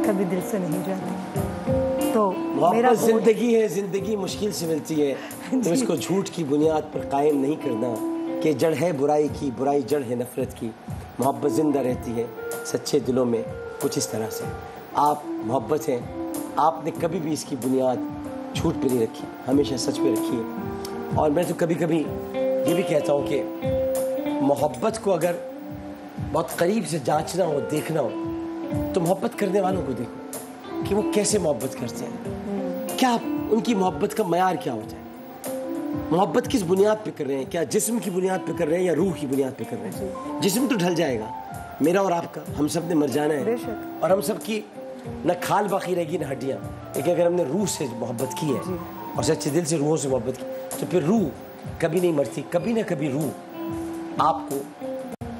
कभी दिल से नहीं जाती। तो मेरा जिंदगी है, जिंदगी मुश्किल से मिलती है, तो इसको झूठ की बुनियाद पर कायम नहीं करना कि जड़ है बुराई की, बुराई जड़ है नफरत की। मोहब्बत जिंदा रहती है सच्चे दिलों में कुछ इस तरह से। आप मोहब्बत हैं, आपने कभी भी इसकी बुनियाद झूठ पे नहीं रखी, हमेशा सच पे रखी है। और मैं तो कभी कभी ये भी कहता हूँ कि मोहब्बत को अगर बहुत करीब से जांचना हो, देखना हो, तो मोहब्बत करने वालों को देखो कि वो कैसे मोहब्बत करते हैं, क्या उनकी मोहब्बत का मयार क्या होता है। मोहब्बत किस बुनियाद पे कर रहे हैं? क्या जिस्म की बुनियाद पे कर रहे हैं या रूह की बुनियाद पे कर रहे हैं? जिस्म तो ढल जाएगा, मेरा और आपका, हम सब ने मर जाना है, और हम सब की न खाल बाकी रहेगी न हड्डियाँ। लेकिन अगर हमने रूह से मोहब्बत की है और सच्चे दिल से रूहों से मोहब्बत की, तो फिर रूह कभी नहीं मरती, कभी ना कभी रूह आपको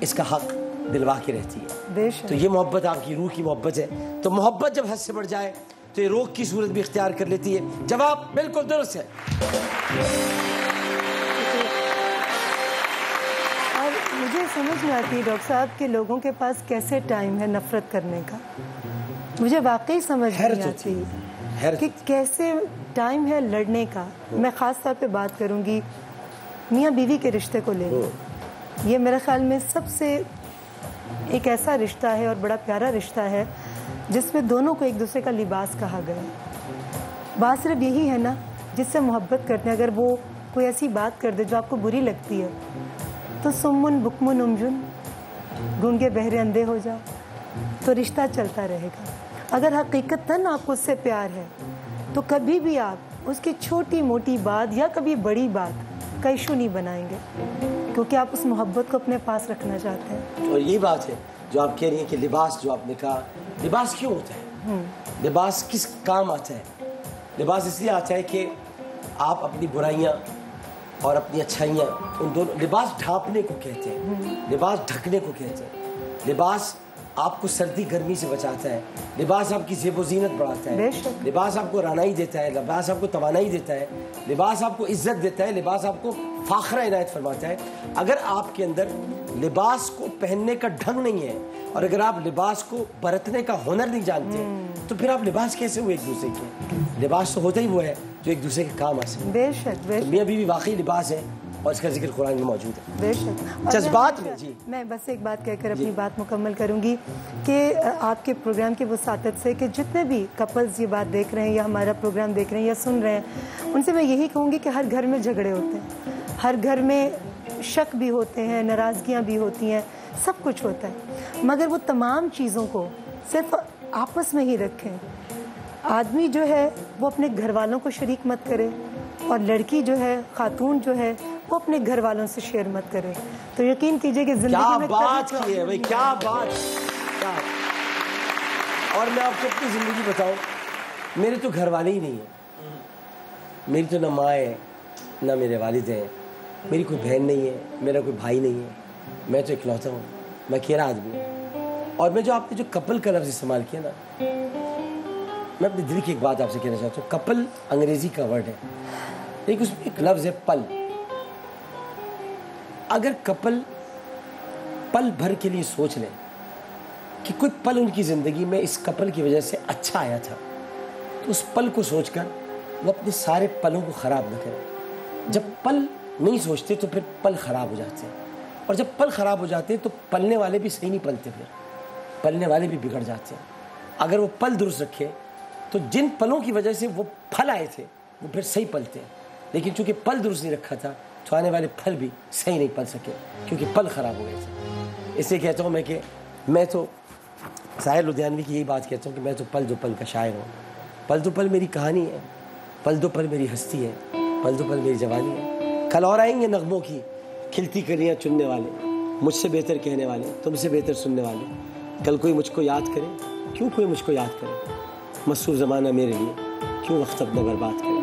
इसका हक दिलवा के रहती है। तो ये मोहब्बत आपकी रूह की मोहब्बत है। तो मोहब्बत जब हद से बढ़ जाए तो ये रोग की सूरत भी इख्तियार कर लेती है। जवाब बिल्कुल दुरुस्त है। और मुझे समझ नहीं आती डॉक्टर साहब के लोगों के पास कैसे टाइम है नफरत करने का। मुझे वाकई समझ नहीं आती कि कैसे टाइम है लड़ने का। मैं ख़ास तौर पे बात करूंगी मियाँ बीवी के रिश्ते को लेकर। ये मेरे ख्याल में सबसे एक ऐसा रिश्ता है और बड़ा प्यारा रिश्ता है जिसमें दोनों को एक दूसरे का लिबास कहा गया। बात सिर्फ यही है ना, जिससे मोहब्बत करते हैं, अगर वो कोई ऐसी बात कर दे जो आपको बुरी लगती है तो सुम्मुन बुकमुन उमजुन, गूंगे बहरे अंधे हो जाओ, तो रिश्ता चलता रहेगा। अगर हकीकतन आपको उससे प्यार है तो कभी भी आप उसकी छोटी मोटी बात या कभी बड़ी बात का इशू नहीं बनाएंगे, क्योंकि आप उस मोहब्बत को अपने पास रखना चाहते हैं। और यही बात है जो आप कह रही हैं कि लिबास, जो आपने कहा, लिबास क्यों होता है? लिबास किस काम आता है? लिबास इसलिए आता है कि आप अपनी बुराइयां और अपनी अच्छाइयां, उन दोनों, लिबास ढांपने को कहते हैं, लिबास ढकने को कहते हैं। लिबास आपको सर्दी गर्मी से बचाता है, लिबास आपकी ज़ेबो ज़ीनत बढ़ाता है, लिबास आपको रानाई देता है, लिबास आपको तवानाई देता है, लिबास आपको इज्जत देता है, लिबास आपको फाखरा इनायत फरमाता है। अगर आपके अंदर लिबास को पहनने का ढंग नहीं है और अगर आप लिबास को बरतने का हुनर नहीं जानते तो फिर आप लिबास कैसे हुए एक दूसरे के? लिबास तो होता ही वो है जो एक दूसरे के काम आ सके। बेशक बेशक। मियाँ बीवी वाकई लिबास है और इसका जिक्र कुरान में मौजूद है। बेशक। जज्बात में जी मैं बस एक बात कहकर अपनी बात मुकम्मल करूंगी कि आपके प्रोग्राम की वसातत से कि जितने भी कपल्स ये बात देख रहे हैं या हमारा प्रोग्राम देख रहे हैं या सुन रहे हैं, उनसे मैं यही कहूँगी कि हर घर में झगड़े होते हैं, हर घर में शक भी होते हैं, नाराज़गियाँ भी होती हैं, सब कुछ होता है, मगर वो तमाम चीज़ों को सिर्फ आपस में ही रखें। आदमी जो है वो अपने घर वालों को शरीक मत करे और लड़की जो है, खातून जो है, वो अपने घर वालों से शेयर मत करे। तो यकीन कीजिए कि जिंदगी में बात की है भाई, क्या बात, क्या। और मैं आपको अपनी ज़िंदगी बताऊं, मेरे तो घर वाले ही नहीं है, मेरी तो ना माँ है ना मेरे वालिद हैं, मेरी कोई बहन नहीं है, मेरा कोई भाई नहीं है, मैं तो इकलौता हूँ, मैं अकेला आदमी हूँ। और मैं जो आपने जो कपल का लफ्ज़ इस्तेमाल किया ना, मैं अपने दिल की एक बात आपसे कहना चाहता हूँ। कपल अंग्रेज़ी का वर्ड है, लेकिन उसमें एक लफ्ज़ है पल। अगर कपल पल भर के लिए सोच लें कि कोई पल उनकी ज़िंदगी में इस कपल की वजह से अच्छा आया था, तो उस पल को सोचकर वो अपने सारे पलों को ख़राब न करें। जब पल नहीं सोचते तो फिर पल ख़राब हो जाते हैं, और जब पल ख़राब हो जाते हैं तो पलने वाले भी सही नहीं पलते, फिर पलने वाले भी बिगड़ जाते हैं। अगर वो पल दुरुस्त रखे तो जिन पलों की वजह से वो फल आए थे वो फिर सही पलते हैं, लेकिन चूँकि पल दुरुस्त नहीं रखा था तो आने वाले फल भी सही नहीं पल सके क्योंकि पल ख़राब हो गए थे। इसलिए कहता हूँ मैं कि मैं तो साहिर लुधियानवी की यही बात कहता हूँ कि मैं तो पल दो पल का शायर हूँ। पल दो पल मेरी कहानी है, पल दो पल मेरी हस्ती है, पल दो पल मेरी जवानी है। कल और आएंगे नगमों की खिलती कलियाँ चुनने वाले, मुझसे बेहतर कहने वाले, तुमसे बेहतर सुनने वाले। कल कोई मुझको याद करे, क्यों कोई मुझको याद करे, मसरूफ़ ज़माना मेरे लिए क्यों वक्त अपना बर्बाद करे।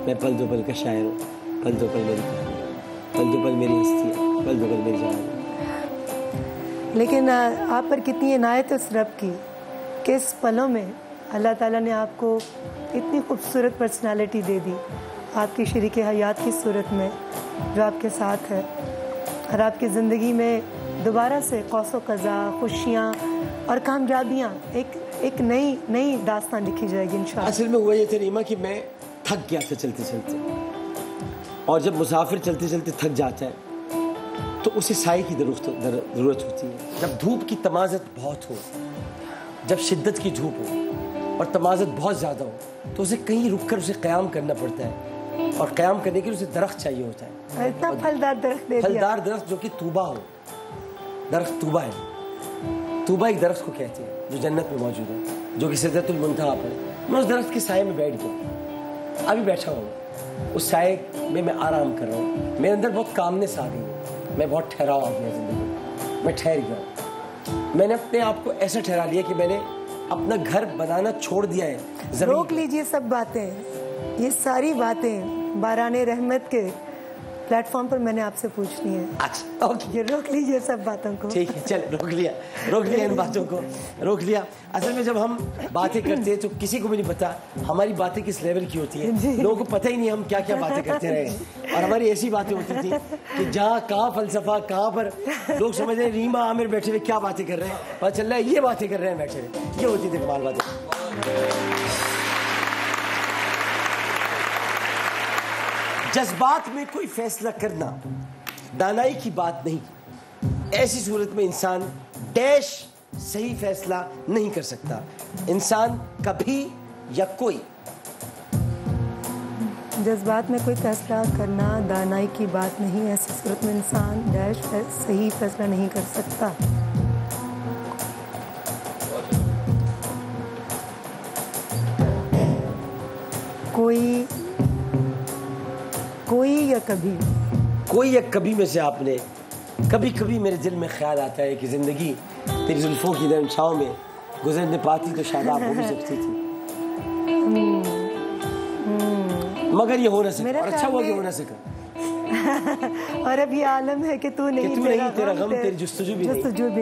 मैं पल दो पल का शायर हूँ, पल दो पल मेरी कहानी है, पल दो पल मेरी हस्ती है, पल दो पल मेरी जवानी है। लेकिन आप पर कितनी इनायत उस रब की कि इस पलों में अल्लाह ताला ने आपको इतनी खूबसूरत पर्सनालिटी दे दी, आपकी शरीक हयात की सूरत में जो आपके साथ है, और आपकी ज़िंदगी में दोबारा से कौसो क़ज़ा, खुशियाँ और कामयाबियाँ, एक नई दास्तान लिखी जाएगी इंशाअल्लाह। असल में हुआ ये था रीमा कि मैं थक गया था चलते चलते, और जब मुसाफिर चलते चलते थक जाता है तो उसे साए की ज़रूरत होती है। जब धूप की तमाज़त बहुत हो, जब शिद्दत की धूप हो और तमाज़त बहुत ज़्यादा हो, तो उसे कहीं रुक कर उसे क़याम करना पड़ता है, और क़याम करने के लिए उसे दरख्त चाहिए होता है, इतना फलदार दरख्त दे दिया। फलदार दरख्त जो कि तूबा हो। दरख्त तूबा है, तूबा एक दरख्त को कहते हैं जो जन्नत में मौजूद है, जो कि सिदरतुल मुंतहा पर। मैं उस दरख्त के साए में बैठ गया, अभी बैठा हूँ, उस साए में मैं आराम कर रहा हूँ, मेरे अंदर बहुत कामनेस आ गई, मैं बहुत ठहराव आ गया ज़िंदगी में, मैं ठहर गया। मैंने अपने आप को ऐसा ठहरा लिया कि मैंने अपना घर बनाना छोड़ दिया है। रोक लीजिए सब बातें, ये सारी बातें बाराने रहमत के प्लेटफॉर्म पर मैंने आपसे पूछनी है। अच्छा ओके, ये रोक लीजिए सब बातों को। ठीक है, चल रोक लिया इन बातों को रोक लिया। असल में जब हम बातें करते हैं तो किसी को भी नहीं पता हमारी बातें किस लेवल की होती है, लोगों को पता ही नहीं हम क्या क्या बातें करते रहे। और हमारी ऐसी बातें होती थी कि जहाँ कहाँ फलसफा, कहाँ पर लोग समझ रहे हैं रीमा आमिर बैठे हुए क्या बातें कर रहे हैं, पता चल रहा है ये बातें कर रहे हैं बैठे हुए। ये होती थी कमाल बातें। जज्बात में कोई फैसला करना दानाई की बात नहीं। ऐसी सूरत में इंसान डैश सही फैसला नहीं कर सकता। इंसान कभी या कोई जज्बात में कोई फैसला करना दानाई की बात नहीं। ऐसी सूरत में इंसान डैश सही फैसला नहीं कर सकता। कोई या कभी में से आपने कभी कभी मेरे दिल में ख्याल आता है कि जिंदगी तेरी जुल्फों की नरम छाँव में गुजरने पाती तो शायद आप हो भी सकती थी, मगर ये हो ना सका। और अच्छा हुआ कि हो ना सका। और अब ये आलम है कि तू नहीं, तेरा गम तेरी जुस्तजू भी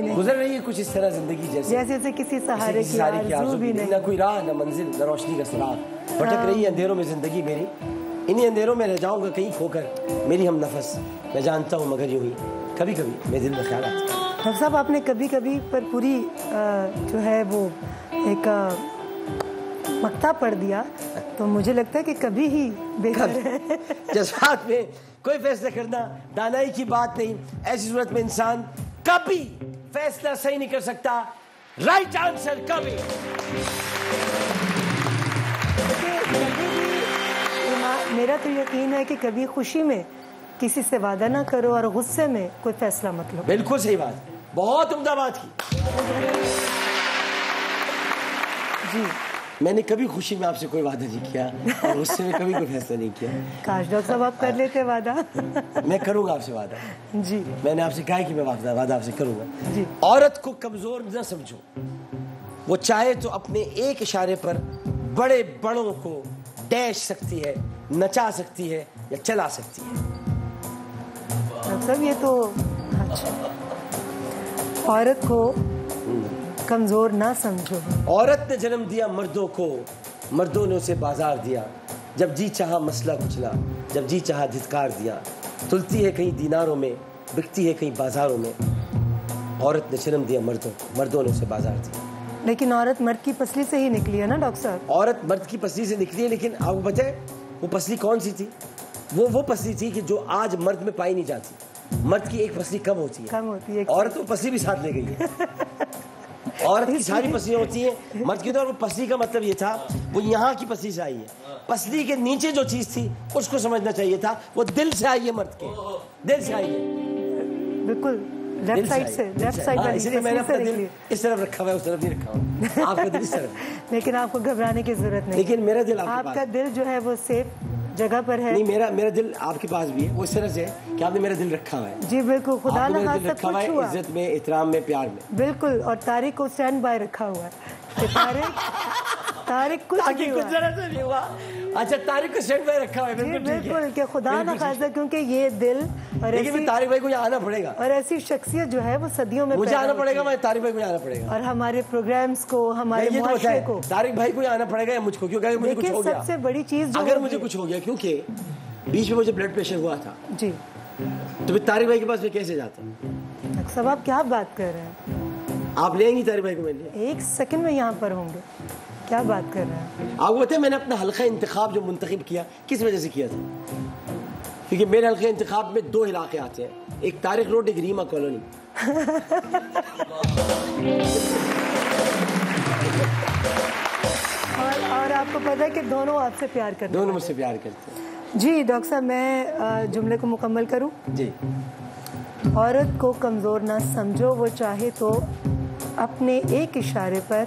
नहीं। गुजर रही है कुछ इस तरह जिंदगी जैसे किसी सहारे की आरज़ू भी नहीं। ना कोई राह, ना मंजिल, ना रोशनी का सुराग। भटक रही है अंधेरों में जिंदगी मेरी, इन्हीं अंधेरों में रह जाऊंगा कहीं खोकर मेरी हम नफस। मैं जानता हूँ मगर यूं ही कभी कभी मेरे दिल में ख्याल आता है। डॉक्टर साहब, आपने कभी कभी पर पूरी जो है वो एक मक्ता पढ़ दिया, तो मुझे लगता है कि कभी ही बेहतर है। जज्बात में कोई फैसला करना दानाई की बात नहीं। ऐसी सूरत में इंसान कभी फैसला सही नहीं कर सकता। राइट आंसर कभी। मेरा तो यकीन है कि कभी खुशी में किसी से वादा ना करो और गुस्से में कोई फैसला मत लो। बिल्कुल सही बात, बहुत उम्दा बात की जी। मैंने कभी खुशी में आपसे कोई वादा नहीं किया और गुस्से में कभी कोई फैसला नहीं किया। काश डॉक्टर साहब आप कर लेते वादा। मैं करूंगा आपसे वादा जी। मैंने आपसे कहा कि मैं वादा आपसे करूंगा जी। औरत को कमजोर न समझो, वो चाहे तो अपने एक इशारे पर बड़े बड़ों को डैश सकती है, नचा सकती है या चला सकती है। मतलब ये तो अच्छा, औरत को कमजोर ना समझो। औरत ने जन्म दिया मर्दों को, मर्दों ने उसे बाजार दिया। जब जी चाहा मसला कुचला, जब जी चाहा धिक्कार दिया। तुलती है कहीं दीनारों में, बिकती है कहीं बाजारों में। औरत ने जन्म दिया मर्दों को, मर्दों ने उसे बाजार दिया। लेकिन औरत मर्द की पसली से ही निकली है ना डॉक्टर साहब? औरत मर्द की पसली से निकली है, लेकिन आपको पता है वो पसली कौन सी थी? वो पसली थी कि जो आज मर्द में पाई नहीं जाती। मर्द की एक पसली कम होती है, औरत वो पसली भी साथ ले गई है। औरत की सारी पसलियां होती हैं, मर्द की तो वो पसली का मतलब ये था वो यहाँ की पसली से आई है। पसली के नीचे जो चीज थी उसको समझना चाहिए था, वो दिल से आई है, मर्द के दिल से आई है। बिल्कुल लेफ्ट साइड से, लेफ्ट साइड वाली। इसलिए मैंने अपना दिल इस तरफ रखा हुआ है, उस तरफ नहीं रखा हुआ। आपका दिल इस तरफ। लेकिन आपको घबराने की जरूरत नहीं। लेकिन मेरा दिल आपका दिल जो है वो सेफ जगह पर है। नहीं, मेरा दिल आपके पास भी है, वो इस तरह से है कि आपने मेरा दिल रखा हुआ है। जी बिल्कुल, खुदा ना खास्ता रखा हुआ है, इज्जत में, एहतराम में, प्यार में। बिल्कुल। और तारिक को स्टैंड बाय रखा हुआ है कि तारिक कुछ नहीं हुआ। अच्छा, तारिक को स्टैंड बाय रखा हुआ है। बिल्कुल कि खुदा ना खास्ता, क्योंकि ये दिल और लेकिन तारिक भाई को यहाँ आना पड़ेगा। और ऐसी शख्सियत जो है वो सदियों में मुझे आना पड़ेगा, मैं तारिक भाई को आना पड़ेगा। और हमारे प्रोग्राम्स को, हमारे मुआशरे को तारिक भाई को आना पड़ेगा या मुझको, क्योंकि मुझे कुछ हो गया। सबसे बड़ी चीज अगर मुझे कुछ हो गया, क्योंकि बीच में मुझे ब्लड प्रेशर हुआ था जी, तो फिर तारिक भाई के पास मैं कैसे जाता? सब आप क्या बात कर रहे हैं? आप लेंगी तारिक भाई को? मैं एक सेकंड में यहाँ पर होंगे। क्या बात कर रहे हैं आपको पता है मैंने अपना हल्का इंतखाब जो मुंतखब किया किस वजह से किया था? क्योंकि मेरे हल्के इंतखाब में 2 इलाके आते हैं, एक तारिक रोड, एक रीमा कॉलोनी। और आपको पता है कि दोनों आपसे प्यार करते हैं। दोनों मुझसे प्यार करते हैं। जी डॉक्टर साहब, मैं जुमले को मुकम्मल करूं? जी। औरत को कमज़ोर ना समझो, वो चाहे तो अपने एक इशारे पर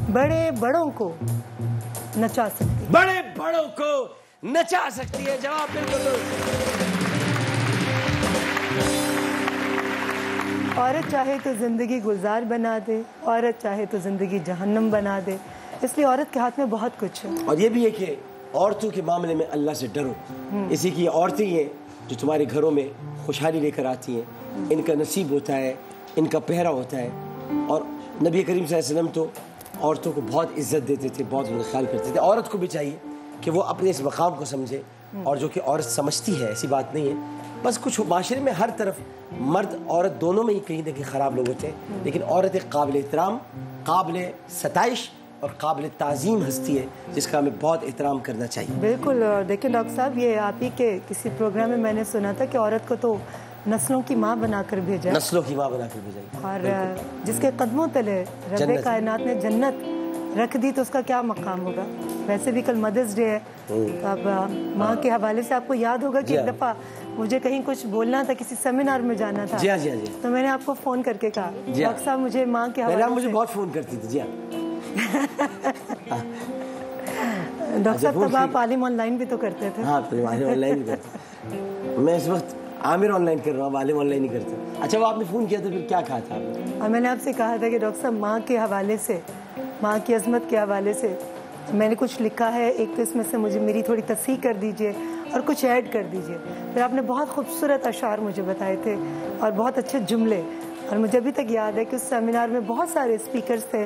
बड़े बड़ों को नचा सकती है। बड़े बड़ों को नचा सकती है। जवाब बिल्कुल दुरुस्त। औरत चाहे तो ज़िंदगी गुलजार बना दे, औरत चाहे तो ज़िंदगी जहन्नम बना दे, इसलिए औरत के हाथ में बहुत कुछ है। और ये भी है कि औरतों के मामले में अल्लाह से डरो। इसी की औरतें हैं जो तुम्हारे घरों में खुशहाली लेकर आती हैं, इनका नसीब होता है, इनका पहरा होता है। और नबी करीम सल्लल्लाहु अलैहि वसल्लम तो औरतों को बहुत इज्जत देते थे, बहुत उनका ख्याल करते थे। औरत को भी चाहिए कि वो अपने इस मकाम को समझे, और जो कि औरत समझती है, ऐसी बात नहीं है। बस कुछ माशरे में हर तरफ मर्द औरत दोनों में ही कहीं ना कहीं ख़राब लोग होते हैं, लेकिन औरत एक काबिल एहतराम, काबिल सताइश और काबिल ताज़ीम हस्ती है, जिसका हमें बहुत एहतराम करना चाहिए। बिल्कुल। और देखिए डॉक्टर साहब, ये आप ही के किसी प्रोग्राम में मैंने सुना था कि औरत को तो नस्लों की माँ बनाकर भेजा, नस्लों की माँ बनाकर भेजा, और जिसके कदमों तले रब्बे कायनात ने जन्नत रख दी तो उसका क्या मकाम होगा। वैसे भी कल मदर्स डे है, तो अब माँ के हवाले से आपको याद होगा कि एक दफ़ा मुझे कहीं कुछ बोलना था, किसी सेमिनार में जाना था। जी हाँ, जी हाँ, जी। तो मैंने आपको फ़ोन करके कहा, डॉक्टर साहब मुझे माँ के हवाले से। मुझे बहुत फ़ोन करती थी। जी हाँ डॉक्टर साहब, तब आप आलिम ऑनलाइन भी तो करते थे। हाँ, तो आलिम ऑनलाइन भी करते। मैं इस वक्त आमिर ऑनलाइन कर रहा हूँ, आलिम ऑनलाइन नहीं करते। अच्छा, वो आपने फ़ोन किया तो फिर क्या कहा था आपने? और मैंने आपसे कहा था कि डॉक्टर साहब माँ के हवाले से, माँ की अजमत के हवाले से मैंने कुछ लिखा है, एक तो इसमें से मुझे मेरी थोड़ी तस्हीह कर दीजिए और कुछ ऐड कर दीजिए। फिर आपने बहुत खूबसूरत अशार मुझे बताए थे और बहुत अच्छे जुमले, और मुझे अभी तक याद है कि उस सेमिनार में बहुत सारे स्पीकर्स थे,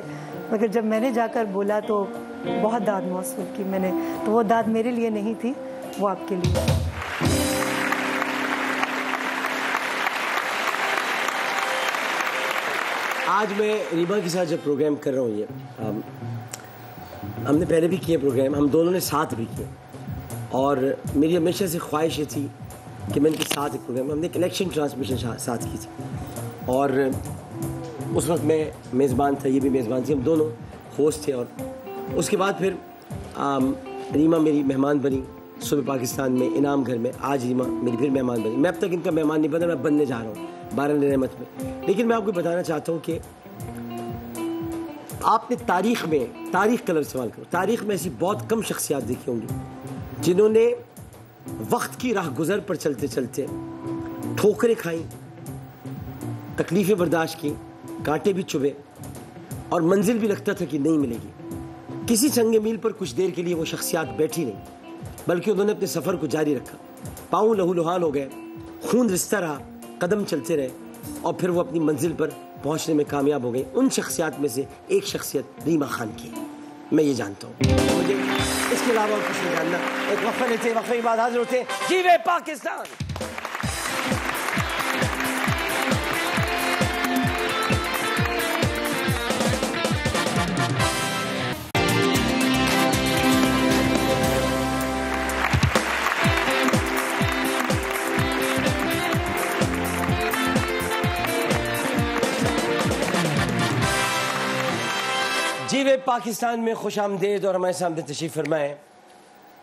मगर जब मैंने जाकर बोला तो बहुत दाद मौसूल की मैंने। तो वो दाद मेरे लिए नहीं थी, वो आपके लिए। आज मैं रीमा के साथ जब प्रोग्राम कर रहा हूँ, ये हमने पहले भी किए प्रोग्राम, हम दोनों ने साथ भी किए, और मेरी हमेशा से ख्वाहिश ये थी कि मैं इनके साथ एक प्रोग्राम, हमने एक इलेक्शन ट्रांसमिशन साथ की थी, और उस वक्त मैं मेज़बान था, ये भी मेज़बान थी, हम दोनों होस्ट थे। और उसके बाद फिर रीमा मेरी मेहमान बनी सुबह पाकिस्तान में इनाम घर में। आज रीमा मेरी फिर मेहमान बनी। मैं अब तक इनका मेहमान नहीं बना, मैं बनने जा रहा हूँ बारह रहमत में। लेकिन मैं आपको बताना चाहता हूँ कि आपने तारीख़ में, तारीख़ का लफ्ज़ इस्तेमाल करो, तारीख़ में ऐसी बहुत कम शख्सियात देखी होंगी जिन्होंने वक्त की राह गुज़र पर चलते चलते ठोकरें खाई, तकलीफ़ें बर्दाश्त की, कांटे भी चुभे, और मंजिल भी लगता था कि नहीं मिलेगी। किसी संगे मील पर कुछ देर के लिए वो शख्सियात बैठी नहीं, बल्कि उन्होंने अपने सफ़र को जारी रखा। पाँव लहूलुहान हो गए, खून रिश्ता रहा, कदम चलते रहे, और फिर वो अपनी मंजिल पर पहुंचने में कामयाब हो गई। उन शख्सियात में से एक शख्सियत रीमा खान की है, मैं ये जानता हूँ। मुझे इसके अलावा कुछ नहीं जानना। एक वक्फा लेते, वक्फे के बाद हाजिर होते। जीवे पाकिस्तान। जीवे पाकिस्तान में खुश आमदेद, और हमारे सामने तशरीफ़ फरमाएं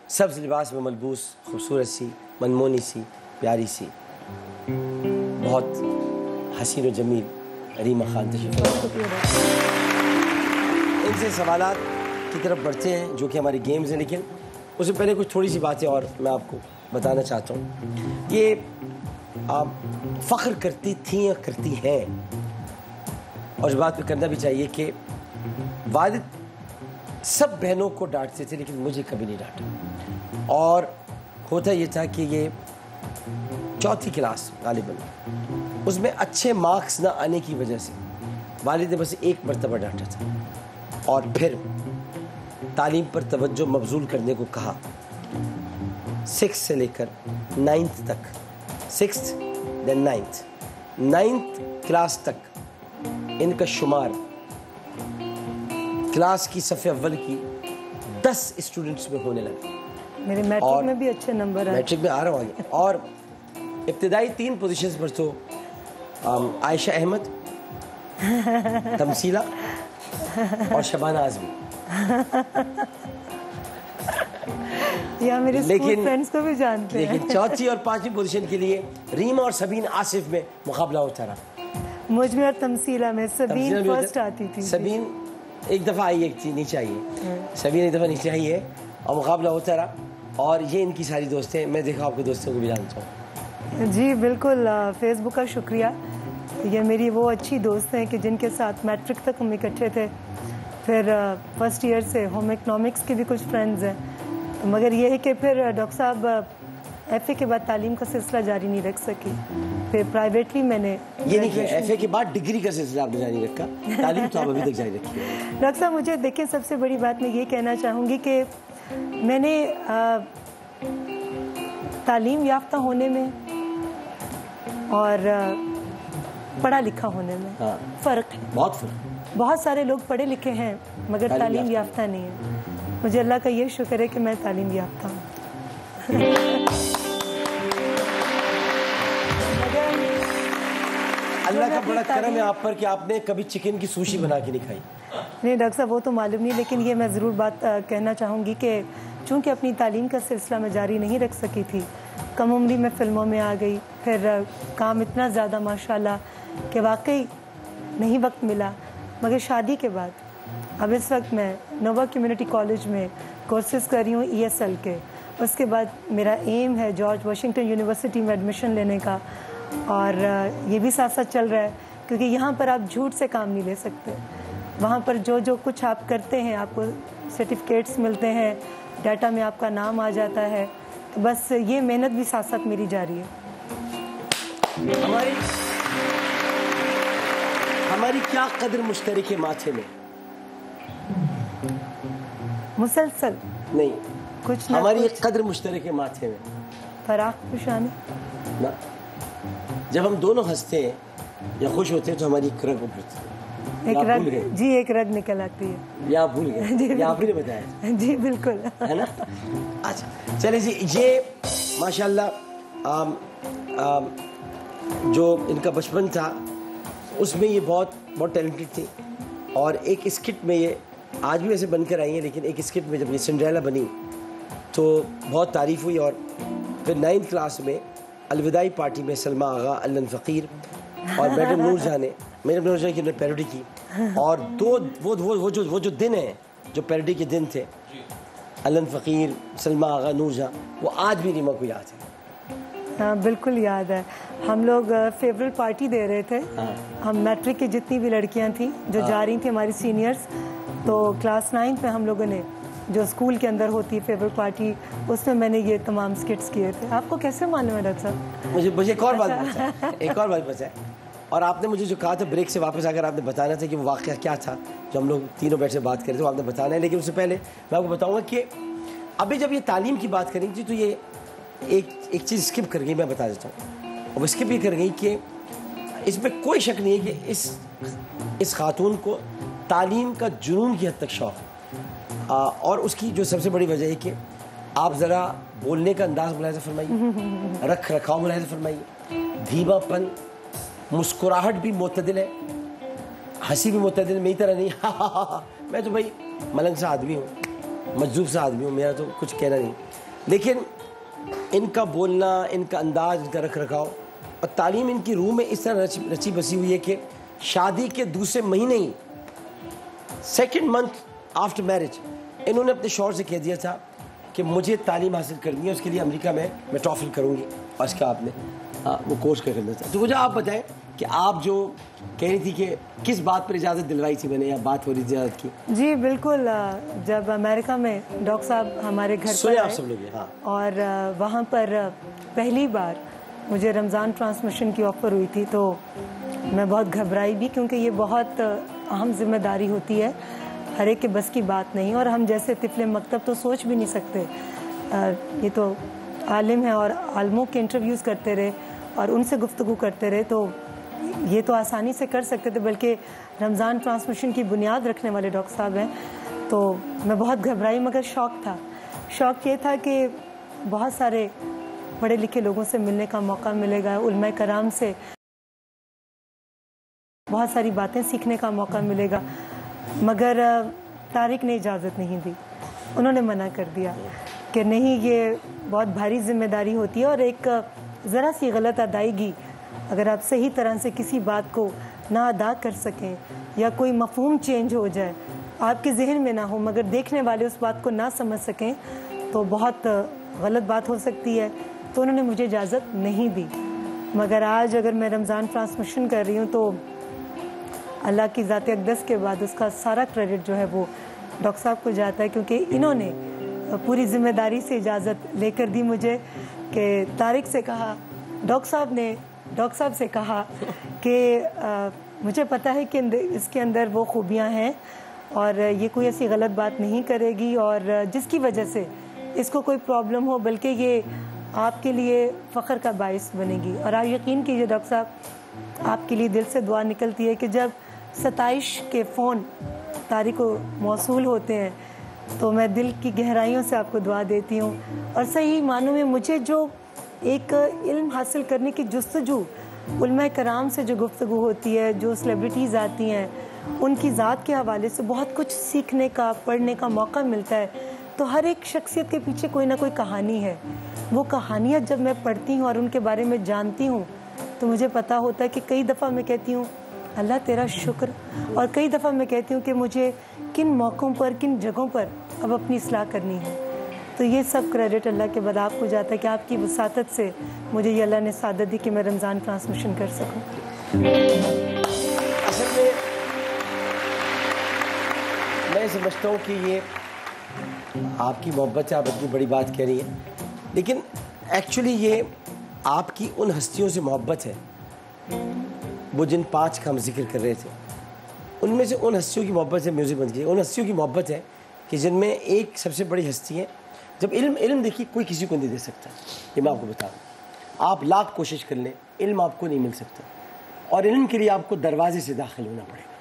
सब्ज़ लिबास में मलबूस, खूबसूरत सी, मनमोनी सी, प्यारी सी, बहुत हसीन व जमील रीमा खान तशरीफ़ फरमाएं। इनसे सवालात की तरफ बढ़ते हैं जो कि हमारे गेम्स हैं, लेकिन उससे पहले कुछ थोड़ी सी बातें और मैं आपको बताना चाहता हूँ। ये आप फ़ख्र करती थी या करती हैं, और इस बात पर करना भी चाहिए कि वालिद सब बहनों को डांटते थे, लेकिन मुझे कभी नहीं डांटा। और होता ये था कि ये चौथी क्लास गालिबन, उसमें अच्छे मार्क्स ना आने की वजह से वालिद ने बस एक मरतबा डांटा था, और फिर तालीम पर तवज्जो मबजूल करने को कहा। 6 से लेकर 9th तक, 6th then 9th क्लास तक इनका शुमार क्लास की सफ़े अव्वल की 10 स्टूडेंट्स में होने लगे। मेरे मैट्रिक में भी अच्छे नंबर आए। मैट्रिक में आ रहा हूँ। और इब्तिदाई 3 पोजीशंस पर तो आयशा अहमद, तमसीला और शबाना आज़मी, या मेरे स्कूल फ्रेंड्स को भी जानते हैं। लेकिन चौथी और 5वीं पोजीशन के लिए रीमा और सबीन आसिफ में मुकाबला होता रहा। मुझ में और तमसीला में सबीन फर्स्ट आती थी। सबीन एक दफ़ा आई, एक थी नीचे आई है, सबीन एक दफ़ा नीचे आई है, और मुकाबला होता रहा। और ये इनकी सारी दोस्तें, मैं देखा आपके दोस्तों को भी जानता हूँ। जी बिल्कुल, फेसबुक का शुक्रिया। ये मेरी वो अच्छी दोस्त हैं कि जिनके साथ मैट्रिक तक हम इकट्ठे थे, फिर फर्स्ट ईयर से होम इकनॉमिक्स के भी कुछ फ्रेंड्स हैं, मगर ये है कि फिर डॉक्टर साहब एफए के बाद तालीम का सिलसिला जारी नहीं रख सकी, फिर प्राइवेटली मैंने ये नहीं किया। एफए के बाद डिग्री का सिलसिला आपने जारी रखा, तालीम तो आप अभी तक जारी रखी है। डॉक्टर साहब मुझे देखिए, सबसे बड़ी बात मैं ये कहना चाहूँगी कि मैंने तालीम याफ्ता होने में और पढ़ा लिखा होने में फ़र्क है, बहुत फ़र्क। बहुत सारे लोग पढ़े लिखे हैं मगर तालीम याफ्ता नहीं है। मुझे अल्लाह का ये शुक्र है कि मैं तालीम याफ्ता हूँ। अल्लाह का बड़ा करम है आप पर कि आपने कभी चिकन की सुशी बना के नहीं खाई। नहीं डॉक्टर साहब, वो तो मालूम नहीं, लेकिन ये मैं ज़रूर बात कहना चाहूँगी कि चूँकि अपनी तालीम का सिलसिला मैं जारी नहीं रख सकी थी, कम उम्री में फ़िल्मों में आ गई, फिर काम इतना ज़्यादा माशाल्लाह कि वाकई नहीं वक्त मिला। मगर शादी के बाद अब इस वक्त मैं नोवा कम्युनिटी कॉलेज में कोर्सेज़ कर रही हूँ ESL के। उसके बाद मेरा एम है जॉर्ज वाशिंगटन यूनिवर्सिटी में एडमिशन लेने का, और ये भी साथ साथ चल रहा है क्योंकि यहाँ पर आप झूठ से काम नहीं ले सकते। वहाँ पर जो कुछ आप करते हैं आपको सर्टिफिकेट्स मिलते हैं, डाटा में आपका नाम आ जाता है, तो बस ये मेहनत भी साथ साथ मेरी जारी है। हमारी क्या कदर मुश्तरक है माथे में? मुसलसल नहीं, कुछ ना हमारी कुछ कदर मुश्तरक है माथे में, फराख पेशानी ना। जब हम दोनों हंसते हैं या खुश होते हैं तो हमारी एक रग उभरती है। एक रग, जी एक रग निकल आती है। या आप भूल गए? या आपने बताया? जी बिल्कुल, है ना। अच्छा चले जी, ये माशाल्लाह जो इनका बचपन था उसमें ये बहुत टैलेंटेड थी, और एक स्किट में ये आज भी वैसे बनकर आई हैं, लेकिन एक स्किट में जब ये सिंड्रेला बनी तो बहुत तारीफ़ हुई। और फिर 9th क्लास में अलविदाई पार्टी में सलमा आगा, अल्लन फ़कीर और मैडम नूरजहां ने की उन्होंने पैरोडी की, और वो जो दिन है, जो पैरोडी के दिन थे, अल्लन फ़कीर, सलमा आगा, नूरजहां, वो आज भी रीमा को याद है। हाँ बिल्कुल याद है। हम लोग फेवरल पार्टी दे रहे थे। हम मैट्रिक की जितनी भी लड़कियां थी जो जा रही थी, हमारी सीनियर्स, तो क्लास 9 में हम लोगों ने जो स्कूल के अंदर होती है फेवरल पार्टी, उसमें मैंने ये तमाम स्किट्स किए थे। आपको कैसे मालूम है डॉक्टर साहब? मुझे एक और बात बचा है, और आपने मुझे जो कहा था ब्रेक से वापस आकर आपने बताना था कि वो वाक़या क्या था जो हम लोग तीनों बैठ से बात कर रहे थे, वो आपने बताना है। लेकिन उससे पहले मैं आपको बताऊँगा कि अभी जब ये तालीम की बात करेंगे तो ये एक चीज़ स्किप कर गई, मैं बता देता हूँ। और स्किप ये कर गई कि इसमें कोई शक नहीं है कि इस खातून को तालीम का जुनून की हद तक शौक़ है, और उसकी जो सबसे बड़ी वजह है कि आप ज़रा बोलने का अंदाज़ मुलाहिज़ा फरमाइए, रख रखाव मुलाहिज़ा फरमाइए, धीमापन, मुस्कुराहट भी मोतदिल है, हंसी भी मोतदिल, मेरी तरह नहीं मैं तो भाई मलंग सा आदमी हूँ, मजजूब सा आदमी हूँ, मेरा तो कुछ कहना नहीं। लेकिन इनका बोलना, इनका अंदाज, इनका रख रखाव और तालीम इनकी रूह में इस तरह रची बसी हुई है कि शादी के दूसरे महीने ही, 2nd month आफ्टर मैरिज, इन्होंने अपने शौहर से कह दिया था कि मुझे तालीम हासिल करनी है, उसके लिए अमेरिका में मैं टॉफल करूँगी, और इसका आपने वो कोर्स करना था। तो मुझे आप बताएं कि आप जो कह रही थी कि किस बात पर इजाज़त दिलवाई थी मैंने, या बात हो रही थी इजाज़त की? जी बिल्कुल, जब अमेरिका में डॉक्टर साहब हमारे घर पर आप सब लोग, हाँ, और वहाँ पर पहली बार मुझे रमज़ान ट्रांसमिशन की ऑफ़र हुई थी, तो मैं बहुत घबराई भी, क्योंकि ये बहुत अहम जिम्मेदारी होती है, हर एक के बस की बात नहीं, और हम जैसे तिफले मकतब तो सोच भी नहीं सकते। ये तो आलिम है और आलमों के इंटरव्यूज़ करते रहे और उनसे गुफ्तगू करते रहे, तो ये तो आसानी से कर सकते थे, बल्कि रमज़ान ट्रांसमिशन की बुनियाद रखने वाले डॉक्टर साहब हैं। तो मैं बहुत घबराई, मगर शौक़ ये था कि बहुत सारे पढ़े लिखे लोगों से मिलने का मौका मिलेगा, उलमा कराम से बहुत सारी बातें सीखने का मौका मिलेगा। मगर तारिक ने इजाज़त नहीं दी, उन्होंने मना कर दिया कि नहीं, ये बहुत भारी जिम्मेदारी होती है, और एक ज़रा सी गलत अदायगी, अगर आप सही तरह से किसी बात को ना अदा कर सकें या कोई मफहूम चेंज हो जाए, आपके जहन में ना हो, मगर देखने वाले उस बात को ना समझ सकें, तो बहुत गलत बात हो सकती है, तो उन्होंने मुझे इजाज़त नहीं दी। मगर आज अगर मैं रमज़ान ट्रांसमिशन कर रही हूँ तो अल्लाह की ज़ात अक़दस के बाद उसका सारा क्रेडिट जो है वो डॉक्टर साहब को जाता है, क्योंकि इन्होंने पूरी ज़िम्मेदारी से इजाज़त लेकर दी मुझे कि तारिक से कहा, डॉक्टर साहब ने डॉक्टर साहब से कहा कि मुझे पता है कि इसके अंदर वो खूबियाँ हैं और ये कोई ऐसी गलत बात नहीं करेगी और जिसकी वजह से इसको कोई प्रॉब्लम हो, बल्कि ये आपके लिए फ़ख्र का बाइस बनेगी। और आप यकीन कीजिए डॉक्टर साहब, आपके लिए दिल से दुआ निकलती है कि जब 27 के फ़ोन तारिक को मौसूल होते हैं तो मैं दिल की गहराइयों से आपको दुआ देती हूँ। और सही मानों में मुझे जो एक इल्म हासिल करने की जुस्तजू उलमा कराम से जो गुफ्तगू होती है, जो सेलिब्रिटीज़ आती हैं, उनकी ज़ात के हवाले से बहुत कुछ सीखने का, पढ़ने का मौका मिलता है। तो हर एक शख्सियत के पीछे कोई ना कोई कहानी है। वो कहानियाँ जब मैं पढ़ती हूँ और उनके बारे में जानती हूँ तो मुझे पता होता है कि कई दफ़ा मैं कहती हूँ अल्लाह तेरा शुक्र, और कई दफ़ा मैं कहती हूँ कि मुझे किन मौक़ों पर, किन जगहों पर अब अपनी इस्लाह करनी है। तो ये सब क्रेडिट अल्लाह के बाद आपको जाता है कि आपकी वसातत से मुझे ये अल्लाह ने सादत दी कि मैं रमज़ान ट्रांसमिशन कर सकूँ। असल में मैं समझता हूँ कि ये आपकी मोहब्बत से आप इतनी बड़ी बात कह रही हैं, लेकिन एक्चुअली ये आपकी उन हस्तियों से मोहब्बत है वो जिन 5 का हम जिक्र कर रहे थे, उनमें से उन हस्तियों की मोहब्बत से म्यूज़िक बन गई। उन हस्तियों की मोहब्बत है कि जिनमें एक सबसे बड़ी हस्ती है। जब इल्म देखिए कोई किसी को नहीं दे सकता, ये मैं आपको बता दूँ। आप लाख कोशिश कर लें, इल्म आपको नहीं मिल सकता, और इल्म के लिए आपको दरवाजे से दाखिल होना पड़ेगा।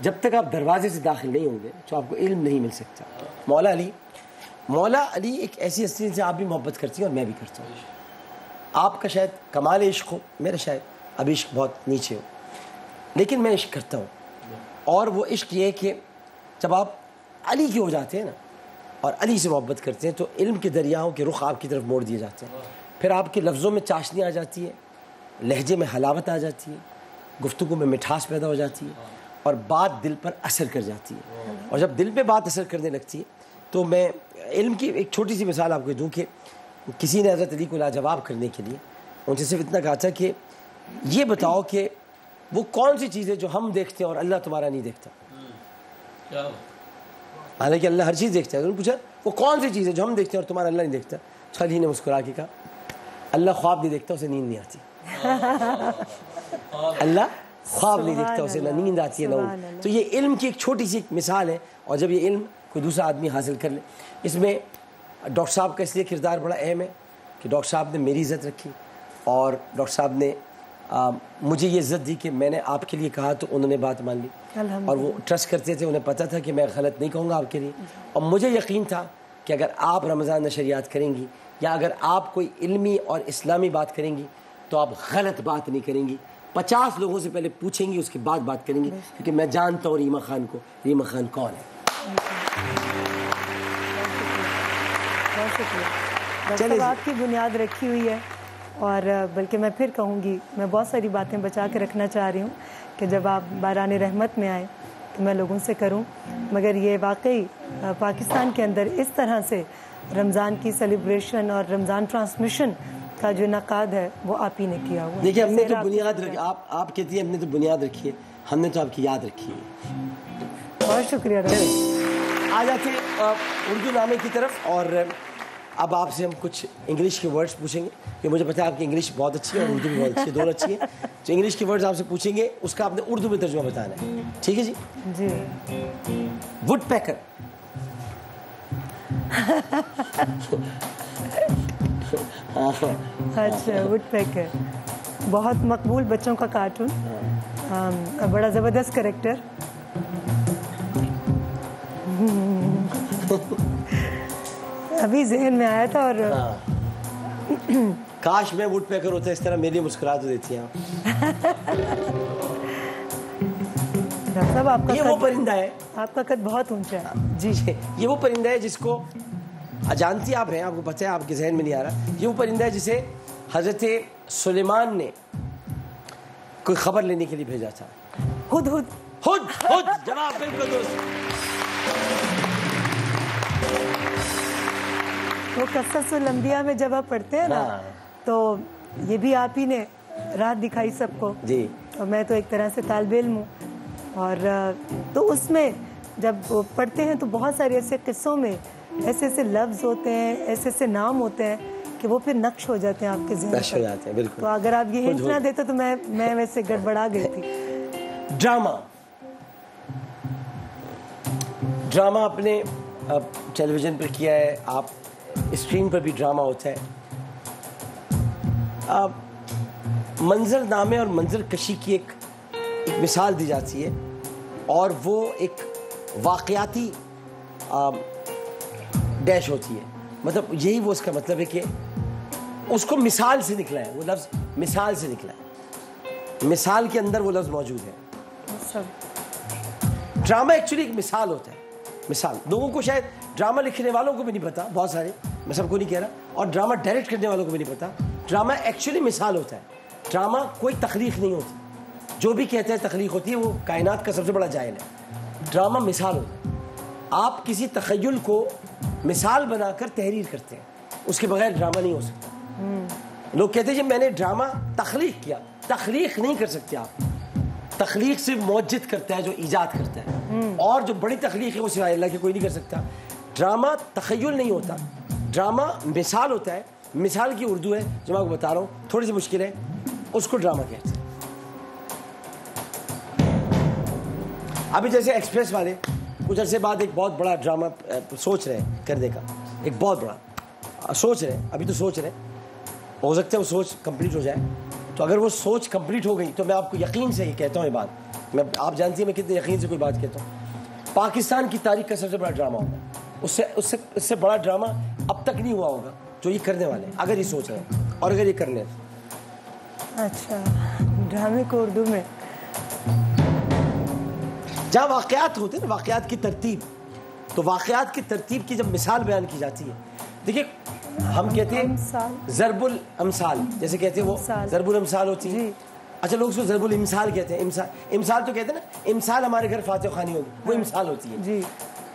जब तक आप दरवाजे से दाखिल नहीं होंगे तो आपको इल्म नहीं मिल सकता। मौला अली एक ऐसी हस्ती है जिनसे आप भी मोहब्बत करती हैं और मैं भी करता हूँ। आपका शायद कमाल इश्क हो, मेरा शायद अब इश्क बहुत नीचे हो, लेकिन मैं इश्क करता हूँ। और वो इश्क ये है कि जब आप अली के हो जाते हैं ना और अली से मोहब्बत करते हैं तो इल्म के दरियाओं के रुख आपकी तरफ मोड़ दिए जाते हैं। फिर आपके लफ्ज़ों में चाशनी आ जाती है, लहजे में हलावत आ जाती है, गुफ्तगू में मिठास पैदा हो जाती है, और बात दिल पर असर कर जाती है। और जब दिल पे बात असर करने लगती है तो मैं इल्म की एक छोटी सी मिसाल आपको दूँ कि किसी ने हज़रत अली को लाजवाब करने के लिए उनसे सिर्फ इतना कहा था कि ये बताओ कि वो कौन सी चीज़ है जो हम देखते हैं और अल्लाह तुम्हारा नहीं देखता। हालांकि अल्लाह हर चीज़ देखता है। उन्होंने पूछा वो कौन सी चीज़ है जो हम देखते हैं और तुम्हारा अल्लाह नहीं देखता। अली ने मुस्कुरा के कहा अल्लाह ख्वाब नहीं देखता, उसे नींद नहीं आती। अल्लाह ख्वाब नहीं देखता, उसे ना नींद आती है ना। तो ये इल्म की एक छोटी सी मिसाल है। और जब ये इल्म कोई दूसरा आदमी हासिल कर ले, इसमें डॉक्टर साहब का इसलिए किरदार बड़ा अहम है कि डॉक्टर साहब ने मेरी इज़्ज़त रखी और डॉक्टर साहब ने मुझे ये इज़्ज़त दी कि मैंने आपके लिए कहा तो उन्होंने बात मान ली। और वो ट्रस्ट करते थे, उन्हें पता था कि मैं गलत नहीं कहूँगा आपके लिए। और मुझे यकीन था कि अगर आप रमज़ान नशरियात करेंगी या अगर आप कोई इल्मी और इस्लामी बात करेंगी तो आप गलत बात नहीं करेंगी। 50 लोगों से पहले पूछेंगी, उसके बाद बात करेंगी, क्योंकि मैं जानता हूँ रीमा खान को। रीमा खान कौन है? चलिए, आपकी बुनियाद रखी हुई है। और बल्कि मैं फिर कहूँगी, मैं बहुत सारी बातें बचा के रखना चाह रही हूँ कि जब आप बारान रहमत में आए तो मैं लोगों से करूँ, मगर ये वाकई पाकिस्तान के अंदर इस तरह से रमज़ान की सेलिब्रेशन और रमज़ान ट्रांसमिशन का जो इनकाद है वो आप ही ने किया हुआ। देखिए, हमने तो बुनियाद रखी, आप कहती हैं हमने तो बुनियाद रखी है, हमने तो आपकी याद रखी है। बहुत शुक्रिया। आ जाते उर्दू नामे की तरफ, और अब आपसे हम कुछ इंग्लिश के वर्ड्स पूछेंगे कि मुझे पता है आपकी इंग्लिश बहुत अच्छी है और उर्दू भी बहुत अच्छी है, दोनों अच्छी है। तो इंग्लिश के वर्ड्स आपसे पूछेंगे, उसका आपने उर्दू में तर्जुमा बताना है, ठीक है जी? जी। वुड पैकर। अच्छा, वुड पैकर बहुत मकबूल बच्चों का कार्टून, बड़ा ज़बरदस्त कैरेक्टर। अभी जहन में आया था। और काश मैं वुड पैकर होता, इस तरह मेरे लिए मुस्कुरा तो देती हैं आप। सब आपका ये वो परिंदा है, आपका कद बहुत ऊंचा है जी। ये वो परिंदा है जिसको जानती आप हैं, आपको पता है, आपके जहन में नहीं आ रहा। ये वो परिंदा है जिसे हजरत सुलेमान ने कोई खबर लेने के लिए भेजा था। हुद हुद हुद हुद, जवाब बिल्कुल दुरुस्त। वो क़ससुल अंबिया में जब आप पढ़ते हैं ना, तो ये भी आप ही ने राह दिखाई सबको जी। और मैं तो एक तरह से तालिबे इल्म हूँ, और तो उसमें जब पढ़ते हैं तो बहुत सारे ऐसे किस्सों में ऐसे ऐसे लफ्ज़ होते हैं, ऐसे ऐसे नाम होते हैं कि वो फिर नक्श हो जाते हैं आपके ज़हन नक्श हो जाते हैं, बिल्कुल। तो अगर आप ये हिंट ना देते तो मैं वैसे गड़बड़ा गई थी। ड्रामा आपने टेलीविज़न पर किया है, आप स्क्रीन पर भी ड्रामा होता है। मंजरनामे और मंजर कशी की एक मिसाल दी जाती है, और वो एक वाक़याती डैश होती है। मतलब यही वो उसका मतलब है कि उसको मिसाल से निकला है, वो लफ्ज़ मिसाल से निकला है, मिसाल के अंदर वो लफ्ज़ मौजूद है। ड्रामा एक्चुअली एक मिसाल होता है। मिसाल लोगों को, शायद ड्रामा लिखने वालों को भी नहीं पता, बहुत सारे, मैं सबको नहीं कह रहा, और ड्रामा डायरेक्ट करने वालों को भी नहीं पता। ड्रामा एक्चुअली मिसाल होता है। ड्रामा कोई तख्लीक नहीं होती। जो भी कहते हैं तख्लीक होती है, वो कायनात का सबसे बड़ा जाहिल है। ड्रामा मिसाल होता है। आप किसी तख़य्युल को मिसाल बनाकर तहरीर करते हैं, उसके बगैर ड्रामा नहीं हो सकता। लोग कहते हैं जी मैंने ड्रामा तख्लीक किया। तख्लीक नहीं कर सकते आप। तख्लीक सिर्फ मौजिद करता है, जो ईजाद करता है, और जो बड़ी तख्लीक है वो सिवाय अल्लाह के कोई नहीं कर सकता। ड्रामा तख़य्युल नहीं होता, ड्रामा मिसाल होता है। मिसाल की उर्दू है जो मैं आपको बता रहा हूँ, थोड़ी सी मुश्किल है, उसको ड्रामा कहते हैं। अभी जैसे एक्सप्रेस वाले कुछ अरसे बाद एक बहुत बड़ा ड्रामा सोच रहे हैं करने का, एक बहुत बड़ा सोच रहे हैं, अभी तो सोच रहे हैं, हो सकता है वो सोच कंप्लीट हो जाए। तो अगर वो सोच कंप्लीट हो गई तो मैं आपको यकीन से ये कहता हूँ, ये बात मैं, आप जानती हैं मैं कितने यकीन से कोई बात कहता हूँ, पाकिस्तान की तारीख का सबसे बड़ा ड्रामा होगा। उससे बड़ा ड्रामा अब तक नहीं हुआ होगा जो ये करने वाले हैं, अगर ये सोच रहे हैं और अगर ये कर लें। अच्छा, ड्रामे को उर्दू में जहाँ वाक़यात होते हैं ना, वाक़यात की तरतीब, तो वाक़यात की तरतीब की जब मिसाल बयान की जाती है, देखिए हम कहते हैं ज़रबुल अमसाल, जैसे कहते हैं वो ज़रबुल अमसाल होती है। अच्छा, लोग उसको ज़रबुल इमसाल कहते हैं। इमसाल तो कहते हैं ना, इमसाल हमारे घर फातिह खानी होगी, वो इमसाल होती है जी।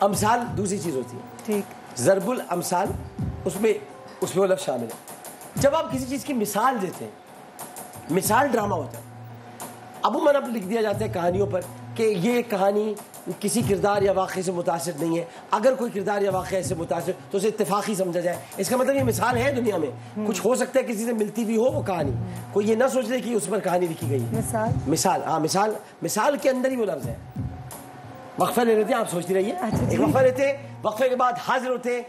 अमसाल दूसरी चीज़ होती है, ठीक। ज़रबुल अमसाल उसमें वो लफ्ज़ शामिल है। जब आप किसी चीज़ की मिसाल देते हैं, मिसाल ड्रामा होता है। अमूमन अब लिख दिया जाता है कहानियों पर कि ये कहानी किसी किरदार या वाक़े से मुतासिर नहीं है। अगर कोई किरदार या वाक़े से मुतासिर तो उसे इत्तेफाक़ी समझा जाए। इसका मतलब ये मिसाल है दुनिया में, कुछ हो सकता है किसी से मिलती भी हो वो कहानी, कोई ये ना सोच ले कि उस पर कहानी लिखी गई है। मिसाल, हाँ, मिसाल के अंदर ही वो लफ्ज़ है। वक्फा ले लेते हैं, आप सोचती रहिए। एक वक्फा लेते हैं, वक्फे के बाद हाजिर होते हैं।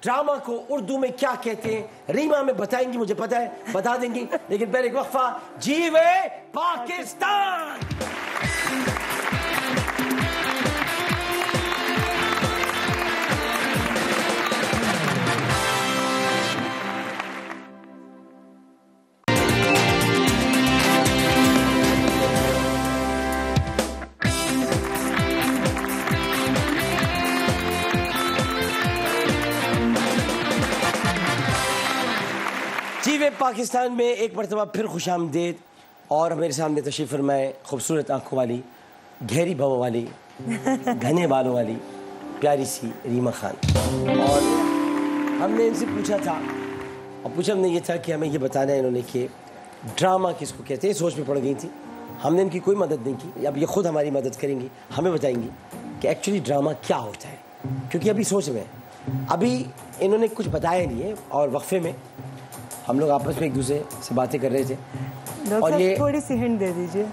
ड्रामा को उर्दू में क्या कहते हैं रीमा में बताएंगी, मुझे पता है, बता देंगी, लेकिन पहले एक वक्फा। जीवे पाकिस्तान। जीवे पाकिस्तान में एक मरतबा फिर खुशामदीद, और मेरे सामने तशरीफ़ फरमाए खूबसूरत आँखों वाली, गहरी भवों वाली, घने बालों वाली प्यारी सी रीमा खान। और हमने इनसे पूछा था, और पूछा हमने ये था कि हमें ये बताना है इन्होंने कि ड्रामा किसको कहते हैं। सोच में पड़ गई थी, हमने इनकी कोई मदद नहीं की, अब ये खुद हमारी मदद करेंगी, हमें बताएंगी कि एक्चुअली ड्रामा क्या होता है, क्योंकि अभी सोच में अभी इन्होंने कुछ बताया नहीं है। और वक्फे में हम लोग आपस में एक दूसरे से बातें कर रहे थे, और ये थोड़ी सी हिंट दे दीजिए।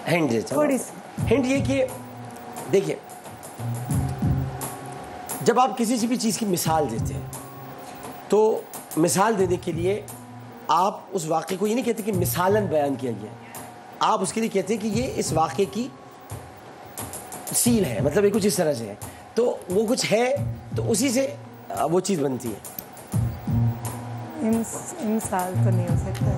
हिंट दे, थोड़ी सी हिंट ये कि देखिए, जब आप किसी भी चीज़ की मिसाल देते हैं तो मिसाल देने के लिए आप उस वाक़े को ये नहीं कहते कि मिसालन बयान किया गया, आप उसके लिए कहते हैं कि ये इस वाक़े की सील है, मतलब ये कुछ इस तरह से है, तो वो कुछ है, तो उसी से वो चीज़ बनती है। मिसाल तो नहीं हो सकता।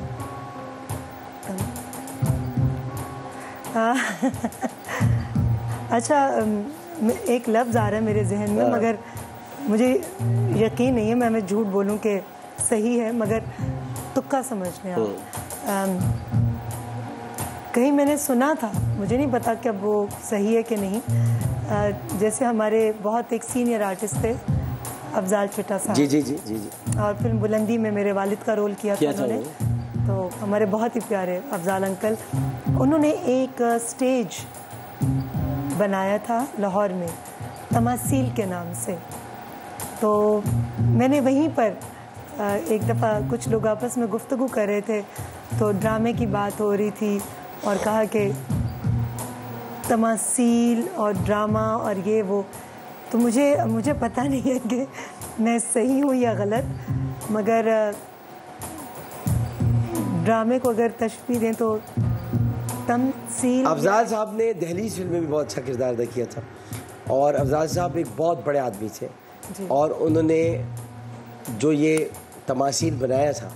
अच्छा, एक लफ्ज़ आ रहा है मेरे जहन में, मगर मुझे यकीन नहीं है, मैं झूठ बोलूं कि सही है, मगर तुक्का समझने आप। कहीं मैंने सुना था, मुझे नहीं पता कि अब वो सही है कि नहीं। जैसे हमारे बहुत एक सीनियर आर्टिस्ट थे, अफजाल चिट्टा साहब। जी जी जी जी जी। और फिल्म बुलंदी में मेरे वालिद का रोल किया था उन्होंने। तो हमारे बहुत ही प्यारे अफजाल अंकल, उन्होंने एक स्टेज बनाया था लाहौर में तमासील के नाम से। तो मैंने वहीं पर एक दफ़ा कुछ लोग आपस में गुफ्तगू कर रहे थे, तो ड्रामे की बात हो रही थी और कहा कि तमासील और ड्रामा और ये वो। तो मुझे पता नहीं है कि मैं सही हूँ या गलत, मगर ड्रामे को अगर तशबीह दें तो तमसील। अफजाल साहब ने दहलीज फिल्म में भी बहुत अच्छा किरदार अदा किया था, और अफजाल साहब एक बहुत बड़े आदमी थे, और उन्होंने जो ये तमासील बनाया था,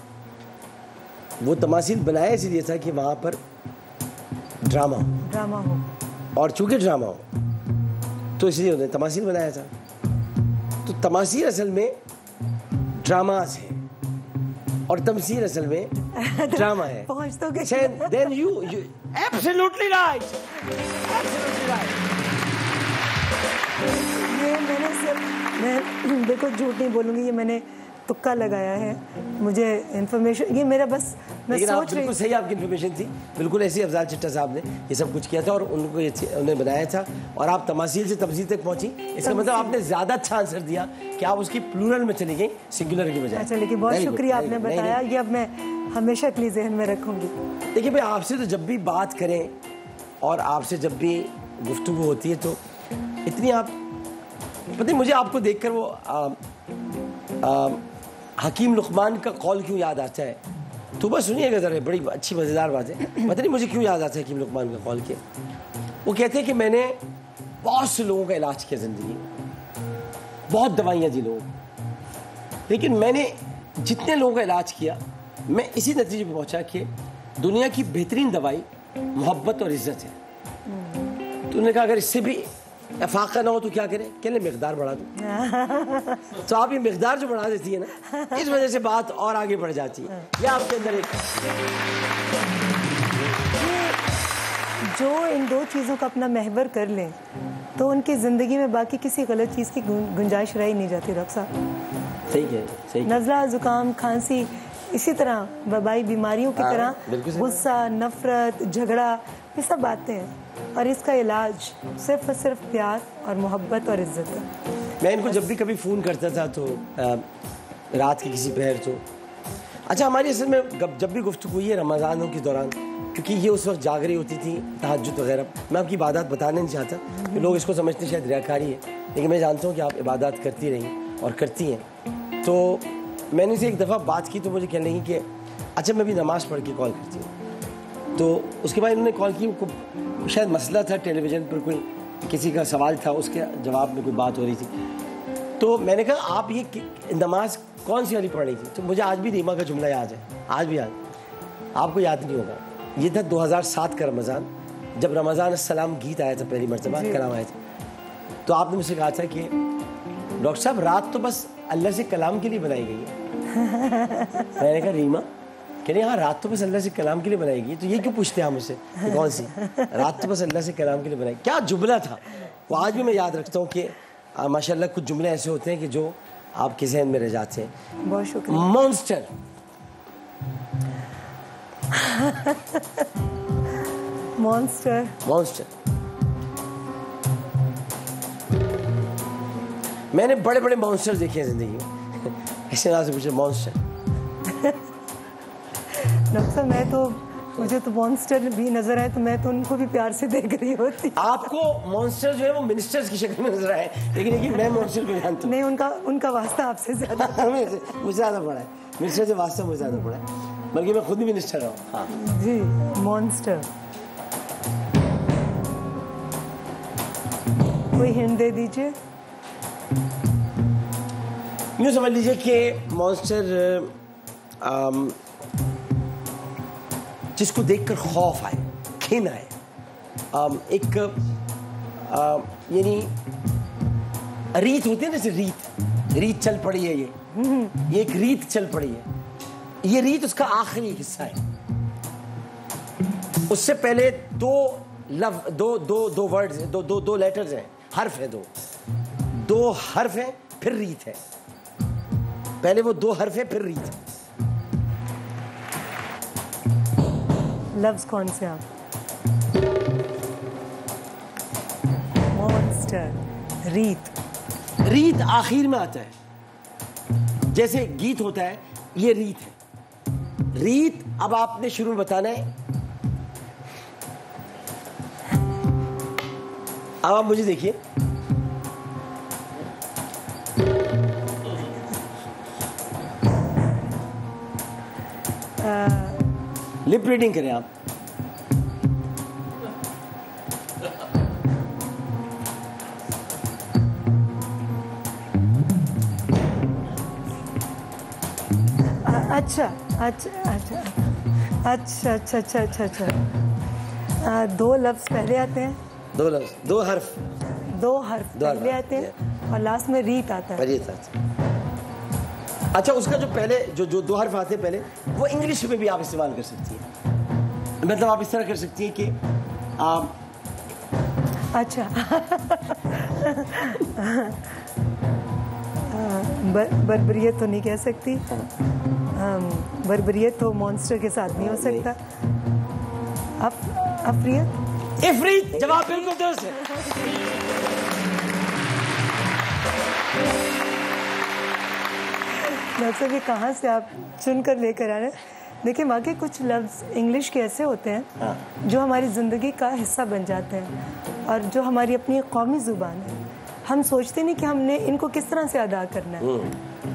वो तमासील बनाया इसलिए था कि वहाँ पर ड्रामा हो, और चूँकि ड्रामा हो तो इसलिए उन्होंने तमासील बनाया था। तो तमासील असल में ड्रामास है और तमसील असल में ड्रामा है। पहुँच तो गए। Then you absolutely right, absolutely right। ये मैं देखो झूठ नहीं बोलूँगी, ये मैंने तुक्का लगाया है, मुझे इन्फॉर्मेशन ये मेरा बस मैं सोच रही। बिल्कुल सही आपकी इन्फॉर्मेशन थी, बिल्कुल ऐसे अफजाल चिट्टा साहब ने ये सब कुछ किया था और उनको उन्होंने बनाया था, और आप तमासील से तमसील तक पहुंची। इसका मतलब आपने ज़्यादा अच्छा आंसर दिया कि आप उसकी प्लूरल में चली गई, सिंगुलर की बजाय। अच्छा, लेकिन बहुत शुक्रिया आपने बताया, ये अब मैं हमेशा के लिए जहन में रखूँगी। देखिए भाई, आपसे तो जब भी बात करें और आपसे जब भी गुफ्तगू होती है तो इतनी आप पता नहीं, मुझे आपको देखकर वो हकीम लुकमान का कौल क्यों याद आता है। तो बस सुनिएगा ज़रा, बड़ी अच्छी मज़ेदार बात है। पता नहीं मुझे क्यों याद आता है हकीम लुकमान का कौल के। वो कहते हैं कि मैंने बहुत से लोगों का इलाज किया ज़िंदगी में, बहुत दवाइयाँ दी लोगों को, लेकिन मैंने जितने लोगों का इलाज किया मैं इसी नतीजे पर पहुँचा कि दुनिया की बेहतरीन दवाई मोहब्बत और इज़्ज़त है। तो उन्होंने कहा अगर इससे भी अफाका ना हो तो क्या करें, कहने मिकदार बढ़ा दो। तो आप ये मिकदार जो बढ़ा देती है ना, इस वजह से बात और आगे बढ़ जाती है। या आपके अंदर एक जो इन दो चीज़ों का अपना महवर कर लें तो उनकी ज़िंदगी में बाकी किसी गलत चीज़ की गुंजाइश रह ही नहीं जाती। डॉक्टर साहब सही है, सही। नज़ला, ज़ुकाम, खांसी, इसी तरह वबाई बीमारियों की तरह गुस्सा, नफरत, झगड़ा, ये सब बातें हैं, और इसका इलाज सिर्फ और सिर्फ प्यार और मोहब्बत और इज्जत है। मैं इनको जब भी कभी फ़ोन करता था तो रात के किसी पहर तो अच्छा, हमारी असल में जब भी गुफ्तगू हुई है रमज़ानों के दौरान, क्योंकि ये उस वक्त जाग रही होती थी तहज्जुद वगैरह। मैं आपकी इबादत बताना नहीं चाहता कि लोग इसको समझते शायद रियाकारी है, लेकिन मैं जानता हूँ कि आप इबादत करती रही और करती हैं। तो मैंने से एक दफ़ा बात की तो मुझे कहने लगी कि अच्छा मैं भी नमाज़ पढ़ के कॉल करती हूँ। तो उसके बाद उन्होंने कॉल की, शायद मसला था टेलीविज़न पर, कोई किसी का सवाल था, उसके जवाब में कोई बात हो रही थी। तो मैंने कहा आप ये नमाज कौन सी वाली पढ़ रही थी। तो मुझे आज भी रीमा का जुमला याद है, आज भी याद, आपको याद नहीं होगा। ये था 2007 का रमज़ान, जब रमज़ान अस्सलाम गीत आया था पहली मरतबा, कलाम आया था। तो आपने मुझसे कहा था कि डॉक्टर साहब रात तो बस अल्लाह से कलाम के लिए बनाई गई है। मैंने कहा रीमा, कह रही हाँ रात तो बस अल्लाह से कलाम के लिए बनाई गई, तो ये क्यों पूछते हैं आप मुझसे कौन सी रात तो बस अल्लाह से कलाम के लिए बनाई। क्या जुमला था वो, आज भी मैं याद रखता हूँ कि माशाल्लाह कुछ जुमले ऐसे होते हैं कि जो आपके जहन में रह जाते हैं। बहुत शुक्रिया। मॉन्स्टर मॉन्स्टर मॉन्स्टर मैंने बड़े बड़े मॉन्स्टर देखे हैं जिंदगी में। ऐसे नाम से पूछे मॉन्स्टर। डॉक्टर साहब मैं तो, मुझे तो मॉन्स्टर भी नजर आए तो मैं तो उनको भी प्यार से देख रही होती। आपको मॉन्स्टर जो है वो मिनिस्टर्स की शक्ल में नजर आए, लेकिन मैं मॉन्स्टर को जानता हूँ। नहीं, उनका वास्ता आपसे ज्यादा मुझे ज़्यादा पड़ा है, मिनिस्टर से वास्ता मुझे ज़्यादा पड़ा है, बल्कि मैं खुद भी मिनिस्टर हूँ। हाँ जी, मॉन्स्टर कोई हिंट दे दीजिए। यूँ समझ लीजिए कि मॉन्स्टर जिसको देखकर खौफ आए, घिन आए, एक यानी रीत होती है ना, जैसे रीत चल पड़ी है, ये एक रीत चल पड़ी है, ये रीत उसका आखिरी हिस्सा है। उससे पहले दो वर्ड्स हैं, दो लेटर्स हैं, हर्फ है, दो हर्फ हैं, फिर रीत है, पहले वो 2 हर्फ है फिर रीत। लफ्ज कौन से आप? मॉन्स्टर, रीत। रीत आखिर में आता है, जैसे गीत होता है, ये रीत है। रीत अब आपने शुरू में बताना है। अब आप मुझे देखिए, लिप रीडिंग करें आप। अच्छा अच्छा अच्छा अच्छा अच्छा अच्छा अच्छा अच्छा 2 लफ्ज पहले आते हैं, 2 लफ्ज, 2 हर्फ, 2 हर्फ पहले आते हैं और लास्ट में रीत आता है। अच्छा, उसका जो पहले जो 2 हर्फ आते हैं पहले, वो इंग्लिश में भी आप इस्तेमाल कर सकती हैं। मतलब आप इस तरह कर सकती हैं कि आप अच्छा बर्बरियत तो नहीं कह सकती, बर्बरियत तो मॉन्स्टर के साथ नहीं हो सकता। अफरियत, इफरीत, जवाब बिल्कुल दुरुस्त है। डॉक्टर भी कहाँ से आप चुन कर लेकर आ रहे हैं? देखिए, वाकई कुछ लफ्ज़ इंग्लिश के ऐसे होते हैं जो हमारी ज़िंदगी का हिस्सा बन जाते हैं और जो हमारी अपनी कौमी ज़ुबान है। हम सोचते नहीं कि हमने इनको किस तरह से अदा करना है।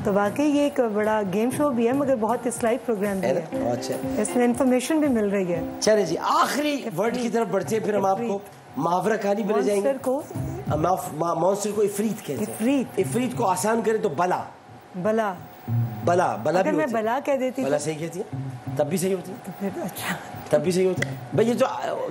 तो वाकई ये एक बड़ा गेम शो भी है, मगर बहुत इस्लाही प्रोग्राम भी है। अच्छा, इसमें इंफॉर्मेशन भी मिल रही है। चलिए जी, आखिरी वर्ड की तरफ बढ़ते हैं, फिर हम आपको मुहावरा कहानी पर ले जाएंगे। मॉन्स्टर को इफरीत कहते हैं। इफरीत को आसान करें तो बला। बला, बला, बला अगर भी मैं बला कह देती बला सही कहती है, तब भी सही होती है। तो फिर अच्छा, तब भी सही होता है भाई। ये जो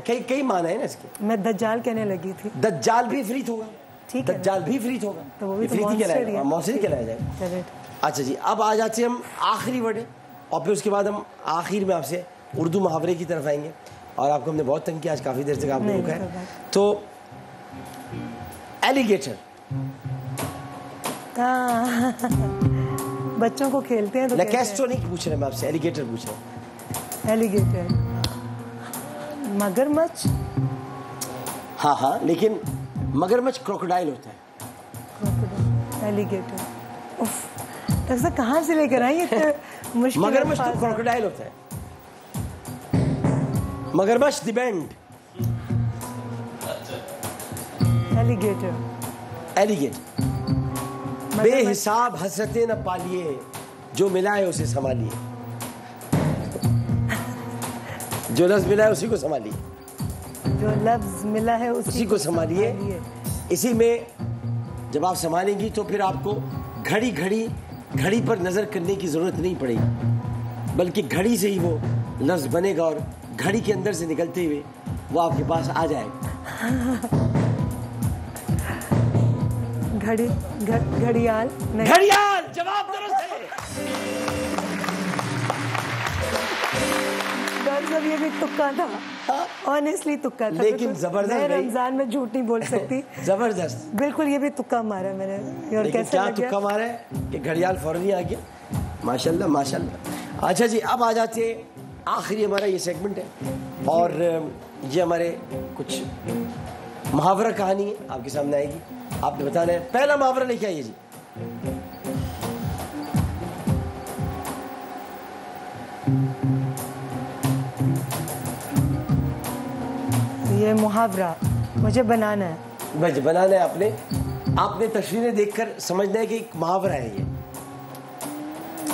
कई माना है ना इसके। मैं दज्जाल कहने लगी थी। दज्जाल भी इफरीत होगा। ठीक है, दज्जाल भी इफरीत होगा, तो वो भी इफरीत ही कहलाएगा, मॉन्स्टर ही कहलाया जाएगा। चलिए, अच्छा जी, अब आ जाते हैं हम आखिरी वर्ड है, और फिर उसके बाद हम आखिर में आपसे उर्दू मुहावरे की तरफ आएंगे। और आपको हमने बहुत तंग किया आज, काफ़ी देर तक आपने रुका है। तो एलिगेटर, बच्चों को खेलते हैं तो लेकेस्ट्रो नहीं पूछ रहे मैं आपसे, एलिगेटर पूछ रहे हैं। एलिगेटर, मगरमच्छ। हाँ हाँ, लेकिन मगरमच्छ क्रोकोडाइल होता है। एलिगेटर, उफ, डॉक्टर साहब कहाँ से लेकर आई ये मुश्किल। मगरमच्छ तो क्रोकोडाइल होता है। मगरमच्छ द बैंड। एलिगेटर, एलिगेटर, बेहिसाब हसरतें न पालिए, जो मिला है उसे संभालिए। जो लफ्ज मिला है उसी को संभालिए, जो लफ्ज मिला है उसी को संभालिए। इसी में जब आप संभालेंगी तो फिर आपको घड़ी पर नजर करने की जरूरत नहीं पड़ेगी, बल्कि घड़ी से ही वो लफ्ज बनेगा और घड़ी के अंदर से निकलते हुए वो आपके पास आ जाएगा। घड़ियाल, घड़ियाल, जवाब दुरुस्त है। डॉक्टर साहब ये भी तुक्का था, ऑनेस्टली तुक्का था, लेकिन जबरदस्त। मैं रमजान में झूठ नहीं बोल सकती। जबरदस्त, बिल्कुल ये भी तुक्का मारा मैंने। और कैसे क्या तुक्का मारा है कि घड़ियाल फौरन ही आ गया। माशाल्लाह माशाल्लाह। अच्छा जी, अब आ जाते हैं आखिरी हमारा ये सेगमेंट है, और ये हमारे कुछ मुहावरा कहानी है आपके सामने आएगी, आपने बताना है। पहला मुहावरा लेके आइए जी। ये मुहावरा मुझे बनाना है। बस बनाना है आपने तस्वीरें देखकर समझना है कि एक मुहावरा है ये।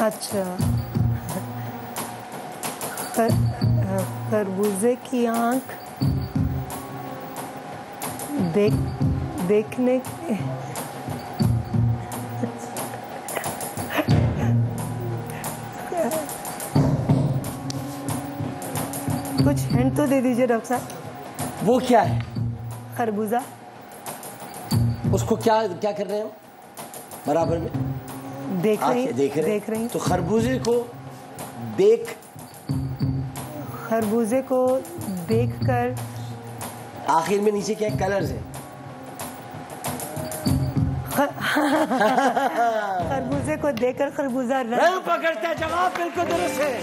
अच्छा, खरबूजे की आंख देखने कुछ हिंट तो दे दीजिए डॉक्टर साहब। वो क्या है? खरबूजा। उसको क्या कर रहे हैं हम? बराबर में देख रहे हैं। तो खरबूजे को देखकर आखिर में नीचे क्या कलर्स है? खरबूजे को देकर खरबूजा रंग पकड़ता है। जवाब बिल्कुल दुरुस्त है।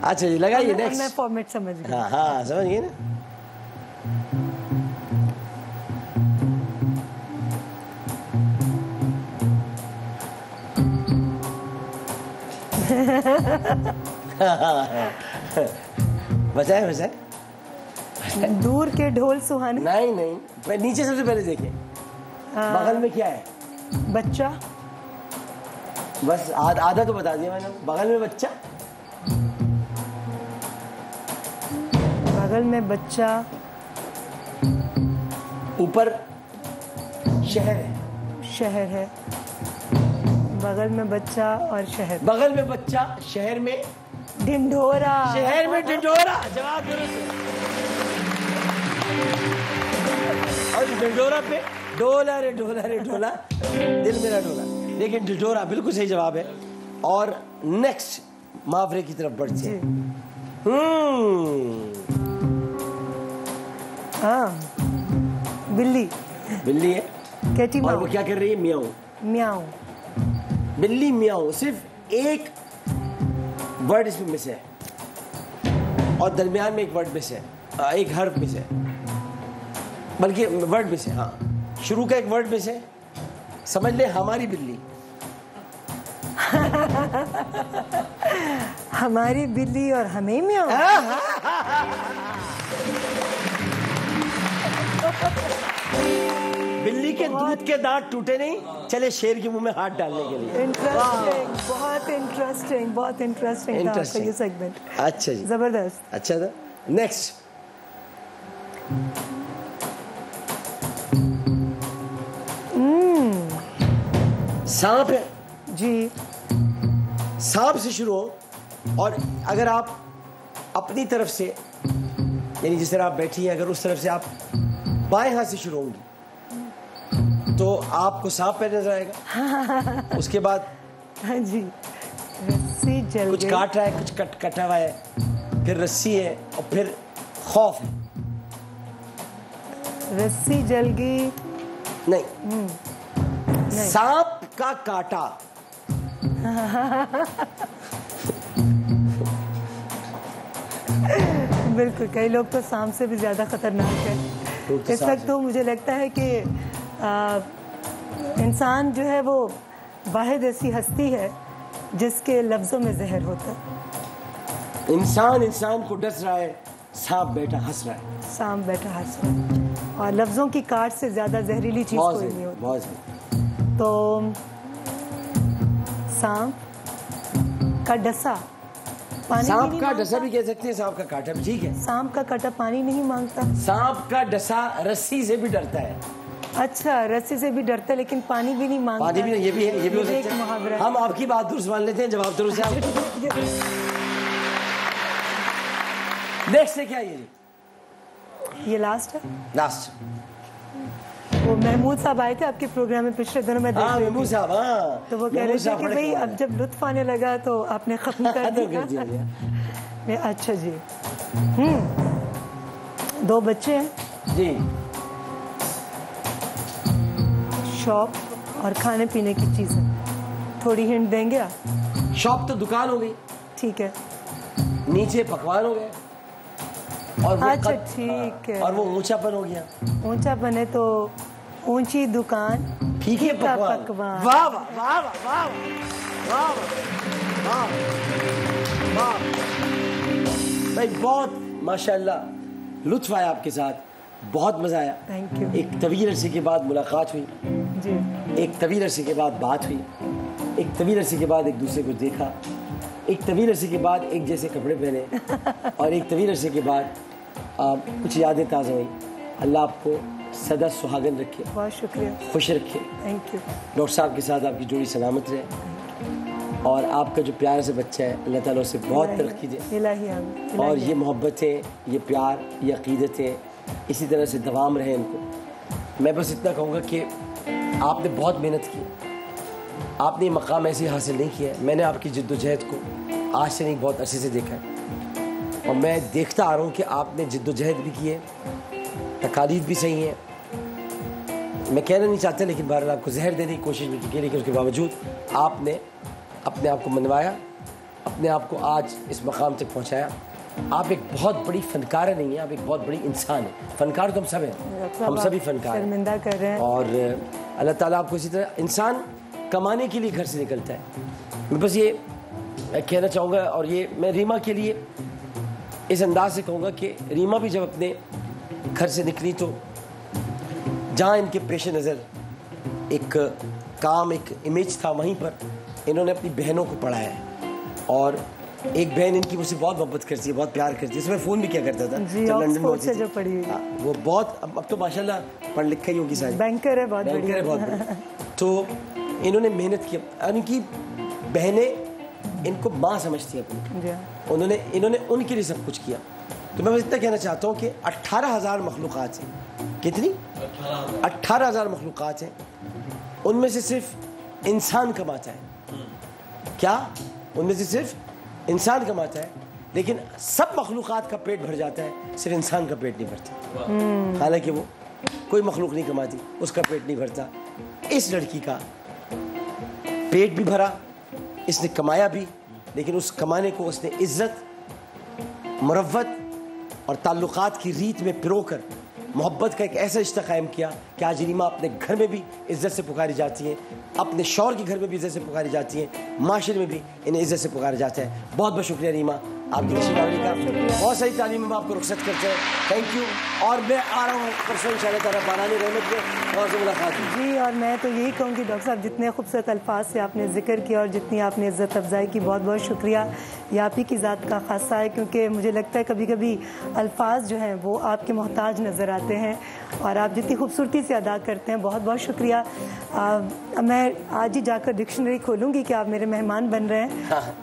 अच्छा जी, लगाइए नेक्स्ट। मैं फॉर्मेट समझ गई। हाँ हाँ, समझ गए ना। बचाए। दूर के ढोल सुहाने। नहीं, नीचे सबसे पहले देखें, बगल में क्या है? बच्चा। बस आधा तो बता दिया मैंने। बगल में बच्चा, बगल में बच्चा, ऊपर शहर है। बगल में बच्चा और शहर। बगल में बच्चा, शहर में ढिंढोरा। शहर में ढिंढोरा। जवाब दुरुस्त है। और ढिंढोरा पे डोला रे डोला दिल मेरा डोला। लेकिन ढिंढोरा बिल्कुल सही जवाब है। और नेक्स्ट मुहावरे की तरफ बढ़ते हैं। बिल्ली है। कैटी और वो क्या कर रही है? म्याऊ। बिल्ली म्याऊ। सिर्फ एक वर्ड इसमें मिस है और दरमियान में एक वर्ड मिस है, एक हर्फ मिस है, बल्कि वर्ड मिस है। हाँ, शुरू का एक वर्ड मिस है। समझ ले, हमारी बिल्ली। हमारी बिल्ली और हमें म्याऊ। बिल्ली के दूध के दांत टूटे नहीं, चले शेर के मुंह में हाथ डालने के लिए। इंटरेस्टिंग, बहुत इंटरेस्टिंग था आपका ये सेगमेंट। अच्छा जी, जबरदस्त। अच्छा था। नेक्स्ट, सांप है जी। सांप से शुरू हो, और अगर आप अपनी तरफ से, यानी जिस तरह आप बैठी हैं, अगर उस तरफ से आप बाएं हाथ से शुरू होंगी तो आपको सांप पे नजर आएगा। उसके बाद हाँ जी, रस्सी जल कुछ काट रहा है, कुछ कटा हुआ है, फिर रस्सी है, और फिर खौफ है। रस्सी जल गई नहीं, सांप का काटा। बिल्कुल, कई लोग तो सांप से भी ज्यादा खतरनाक है। इस वक्त तो मुझे लगता है कि इंसान जो है वो वाहिद ऐसी हस्ती है जिसके लफ्जों में जहर होता है। इंसान को डस रहा है, सांप बैठा हंस रहा है। सांप बैठा हंस रहा है, और लफ्जों की काट से ज्यादा जहरीली चीज कोई नहीं होती। तो सांप का डसा पानी, सांप का डसा भी कह सकते हैं, सांप का काटा भी ठीक है। सांप का काटा पानी नहीं मांगता। सांप का डसा रस्सी से भी डरता है। अच्छा, रस्सी से भी डरता है लेकिन पानी भी नहीं मांगता। पानी भी नहीं, ये भी है, ये भी हो सकता है। मुहावरा। हम आपकी बात दुरुस्त मान लेते हैं, जवाब दुरुस्त है। नेक्स्ट है क्या? ये लास्ट है। लास्ट, वो महमूद साहब आए थे आपके प्रोग्राम में पिछले दिनों में। महमूद साहब, हाँ, तो वो कह रहे थे कि भाई अब जब लुत्फ आने लगा तो आपने खत्म कर दिया। अच्छा जी। 2 बच्चे हैं जी। शॉप और खाने पीने की चीजें, थोड़ी हिंट देंगे आप? शॉप तो दुकान हो गई, ठीक है। नीचे पकवान हो गए, और वो अच्छा ठीक है, और वो ऊंचापन हो गया। ऊंचापन है तो ऊंची दुकान, फीके पकवान। पकवान। वाह वाह वाह वाह वाह वाह वाह भाई, बहुत माशाल्लाह, लुत्फ आया आपके साथ, बहुत मजा आया। Thank you. एक तवील अरसे के बाद मुलाकात हुई जी, एक तवील अरसे के बाद बात हुई, एक तवील अरसे के बाद एक दूसरे को देखा, एक तवील अरसे के बाद एक जैसे कपड़े पहने, और एक तवील अरसे के बाद कुछ यादें ताज़ा हुई। अल्लाह आपको सदा सुहागन रखे, बहुत शुक्रिया, खुश रखे। Thank you. डॉक्टर साहब के साथ आपकी जोड़ी सलामत रहे, और आपका जो प्यार से बच्चा है, अल्लाह ताला उसे बहुत तरक्की दे, और ये मोहब्बतें, ये प्यार, ये अक़ीदतें इसी तरह से दवाम रहे इनको। मैं बस इतना कहूँगा कि आपने बहुत मेहनत की, आपने ये मकाम ऐसे हासिल नहीं किया है। मैंने आपकी जिद्दोजहद को आज से नहीं, बहुत अरसे से देखा है। और मैं देखता आ रहा हूँ कि आपने जिद्दोजहद भी की है, तकालीफ भी सही है। मैं कहना नहीं चाहता, लेकिन बहरहाल आपको जहर देने की कोशिश भी की, लेकिन उसके बावजूद आपने अपने आप को मनवाया, अपने आप को आज इस मकाम तक पहुँचाया। आप एक बहुत बड़ी फनकार नहीं है, आप एक बहुत बड़ी इंसान है। फनकार तो हम सब हैं, हम सभी फनकार शर्मिंदा कर रहे हैं। और अल्लाह ताला आपको इसी तरह, इंसान कमाने के लिए घर से निकलता है। मैं बस ये कहना चाहूँगा, और ये मैं रीमा के लिए इस अंदाज से कहूँगा कि रीमा भी जब अपने घर से निकली तो जहाँ इनके पेश नज़र एक काम, एक इमेज था, वहीं पर इन्होंने अपनी बहनों को पढ़ाया है। और एक बहन इनकी मुझसे बहुत मोहब्बत करती है, बहुत प्यार करती है। इसमें फ़ोन भी क्या करता था जी, जब लंदन में से जो पढ़ी हुई है। वो बहुत, अब तो माशाल्लाह पढ़ लिखा ही होगी, सारी बैंकर है, बहुत बैंकर है, बहुत बढ़िया। तो इन्होंने मेहनत की, इनकी बहनें इनको माँ समझती है अपनी, इन्होंने उनके लिए सब कुछ किया। तो मैं बस इतना कहना चाहता हूँ कि 18,000 मखलूक़ात हैं। कितनी? 18,000 मखलूक़ात हैं। उनमें से सिर्फ इंसान कमाता है। क्या? उनमें से सिर्फ इंसान कमाता है, लेकिन सब मखलूक़ात का पेट भर जाता है, सिर्फ इंसान का पेट नहीं भरता। हालांकि वो कोई मखलूक नहीं कमाती, उसका पेट नहीं भरता। इस लड़की का पेट भी भरा, इसने कमाया भी, लेकिन उस कमाने को उसने इज्जत, मुरव्वत और ताल्लुकात की रीत में पिरोकर मोहब्बत का एक ऐसा रिश्ता कायम किया कि आज रीमा अपने घर में भी इज्जत से पुकारी जाती है, अपने शौहर के घर में भी इज्जत से पुकारी जाती है, माशरे में भी इन्हें इज्जत से पुकारा जाता है। बहुत बहुत शुक्रिया रीमा, आपकी तशरीफ आवरी का। बहुत सारी तालीम में आपको रुखसत करते हैं, थैंक यू। और मैं आ रहा हूँ परसों इंशाअल्लाह ताला बारानी रहमत में और से मुलाकात जी। और मैं तो यही कहूँगी डॉक्टर साहब, जितने खूबसूरत अल्फाज से आपने जिक्र किया और जितनी आपने इज़्ज़त अफजाई की, बहुत बहुत शुक्रिया। ये आप ही की ज़ात का खासा है, क्योंकि मुझे लगता है कभी कभी अल्फाज जो हैं वो आपके मोहताज नज़र आते हैं, और आप जितनी खूबसूरती से अदा करते हैं, बहुत बहुत शुक्रिया। मैं आज ही जाकर डिक्शनरी खोलूँगी कि आप मेरे मेहमान बन रहे हैं,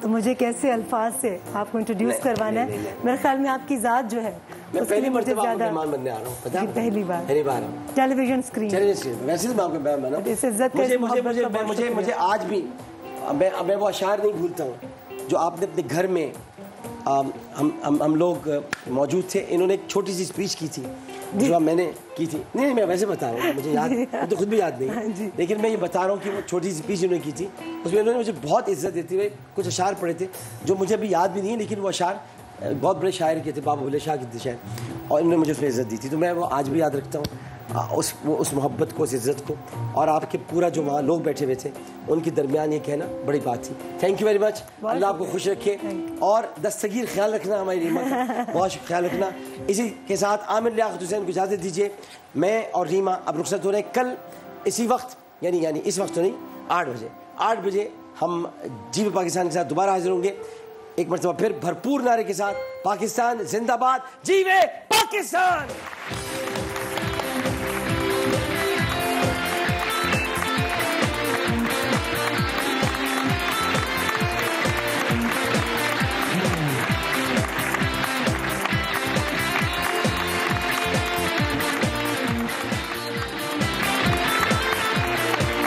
तो मुझे कैसे अल्फाज से आपको इंट्रोड्यूस करवाना है। मेरे ख्याल में आपकी ज़ात जो है मैं पहली मर्तबा आपके मेहमान बनने आ रहा हूँ, पता है? पहली बार टेलीविजन स्क्रीन। वैसे तो मैं आपके मेहमान बना। मुझे आज भी मैं वो अशार नहीं भूलता हूँ जो आपने अपने घर में, हम लोग मौजूद थे, इन्होंने एक छोटी सी स्पीच की थी जो मैंने की थी। नहीं, मैं वैसे बता रहा हूँ, मुझे याद, मुझे तो खुद भी याद नहीं, लेकिन मैं ये बता रहा हूँ कि वो छोटी सी स्पीच इन्होंने की थी, उसमें इन्होंने मुझे बहुत इज्जत देते हुए कुछ अशार पढ़े थे जो मुझे अभी याद भी नहीं है, लेकिन वो अशार बहुत बड़े शायर के थे, बाबा बुल्ले शाह के थे शायर, और इन्होंने मुझे उसमें इज्जत दी थी। तो मैं वो आज भी याद रखता हूँ, उस मोहब्बत को, उस इज़्ज़त को, और आपके पूरा जो वहाँ लोग बैठे हुए थे उनके दरमियान ये कहना बड़ी बात थी। Thank you very much. Allah आपको खुश रखे और दस्तगीर ख्याल रखना, हमारी रीमा का बहुत ख्याल रखना। इसी के साथ आमिर लियाकत हुसैन को इजाज़त दीजिए। मैं और रीमा अब रुखसत हो रहे हैं। कल इसी वक्त, यानी इस वक्त तो नहीं, 8 बजे हम जीव पाकिस्तान के साथ दोबारा हाजिर होंगे, एक मरतबा फिर भरपूर नारे के साथ। पाकिस्तान जिंदाबाद, जीवे पाकिस्तान।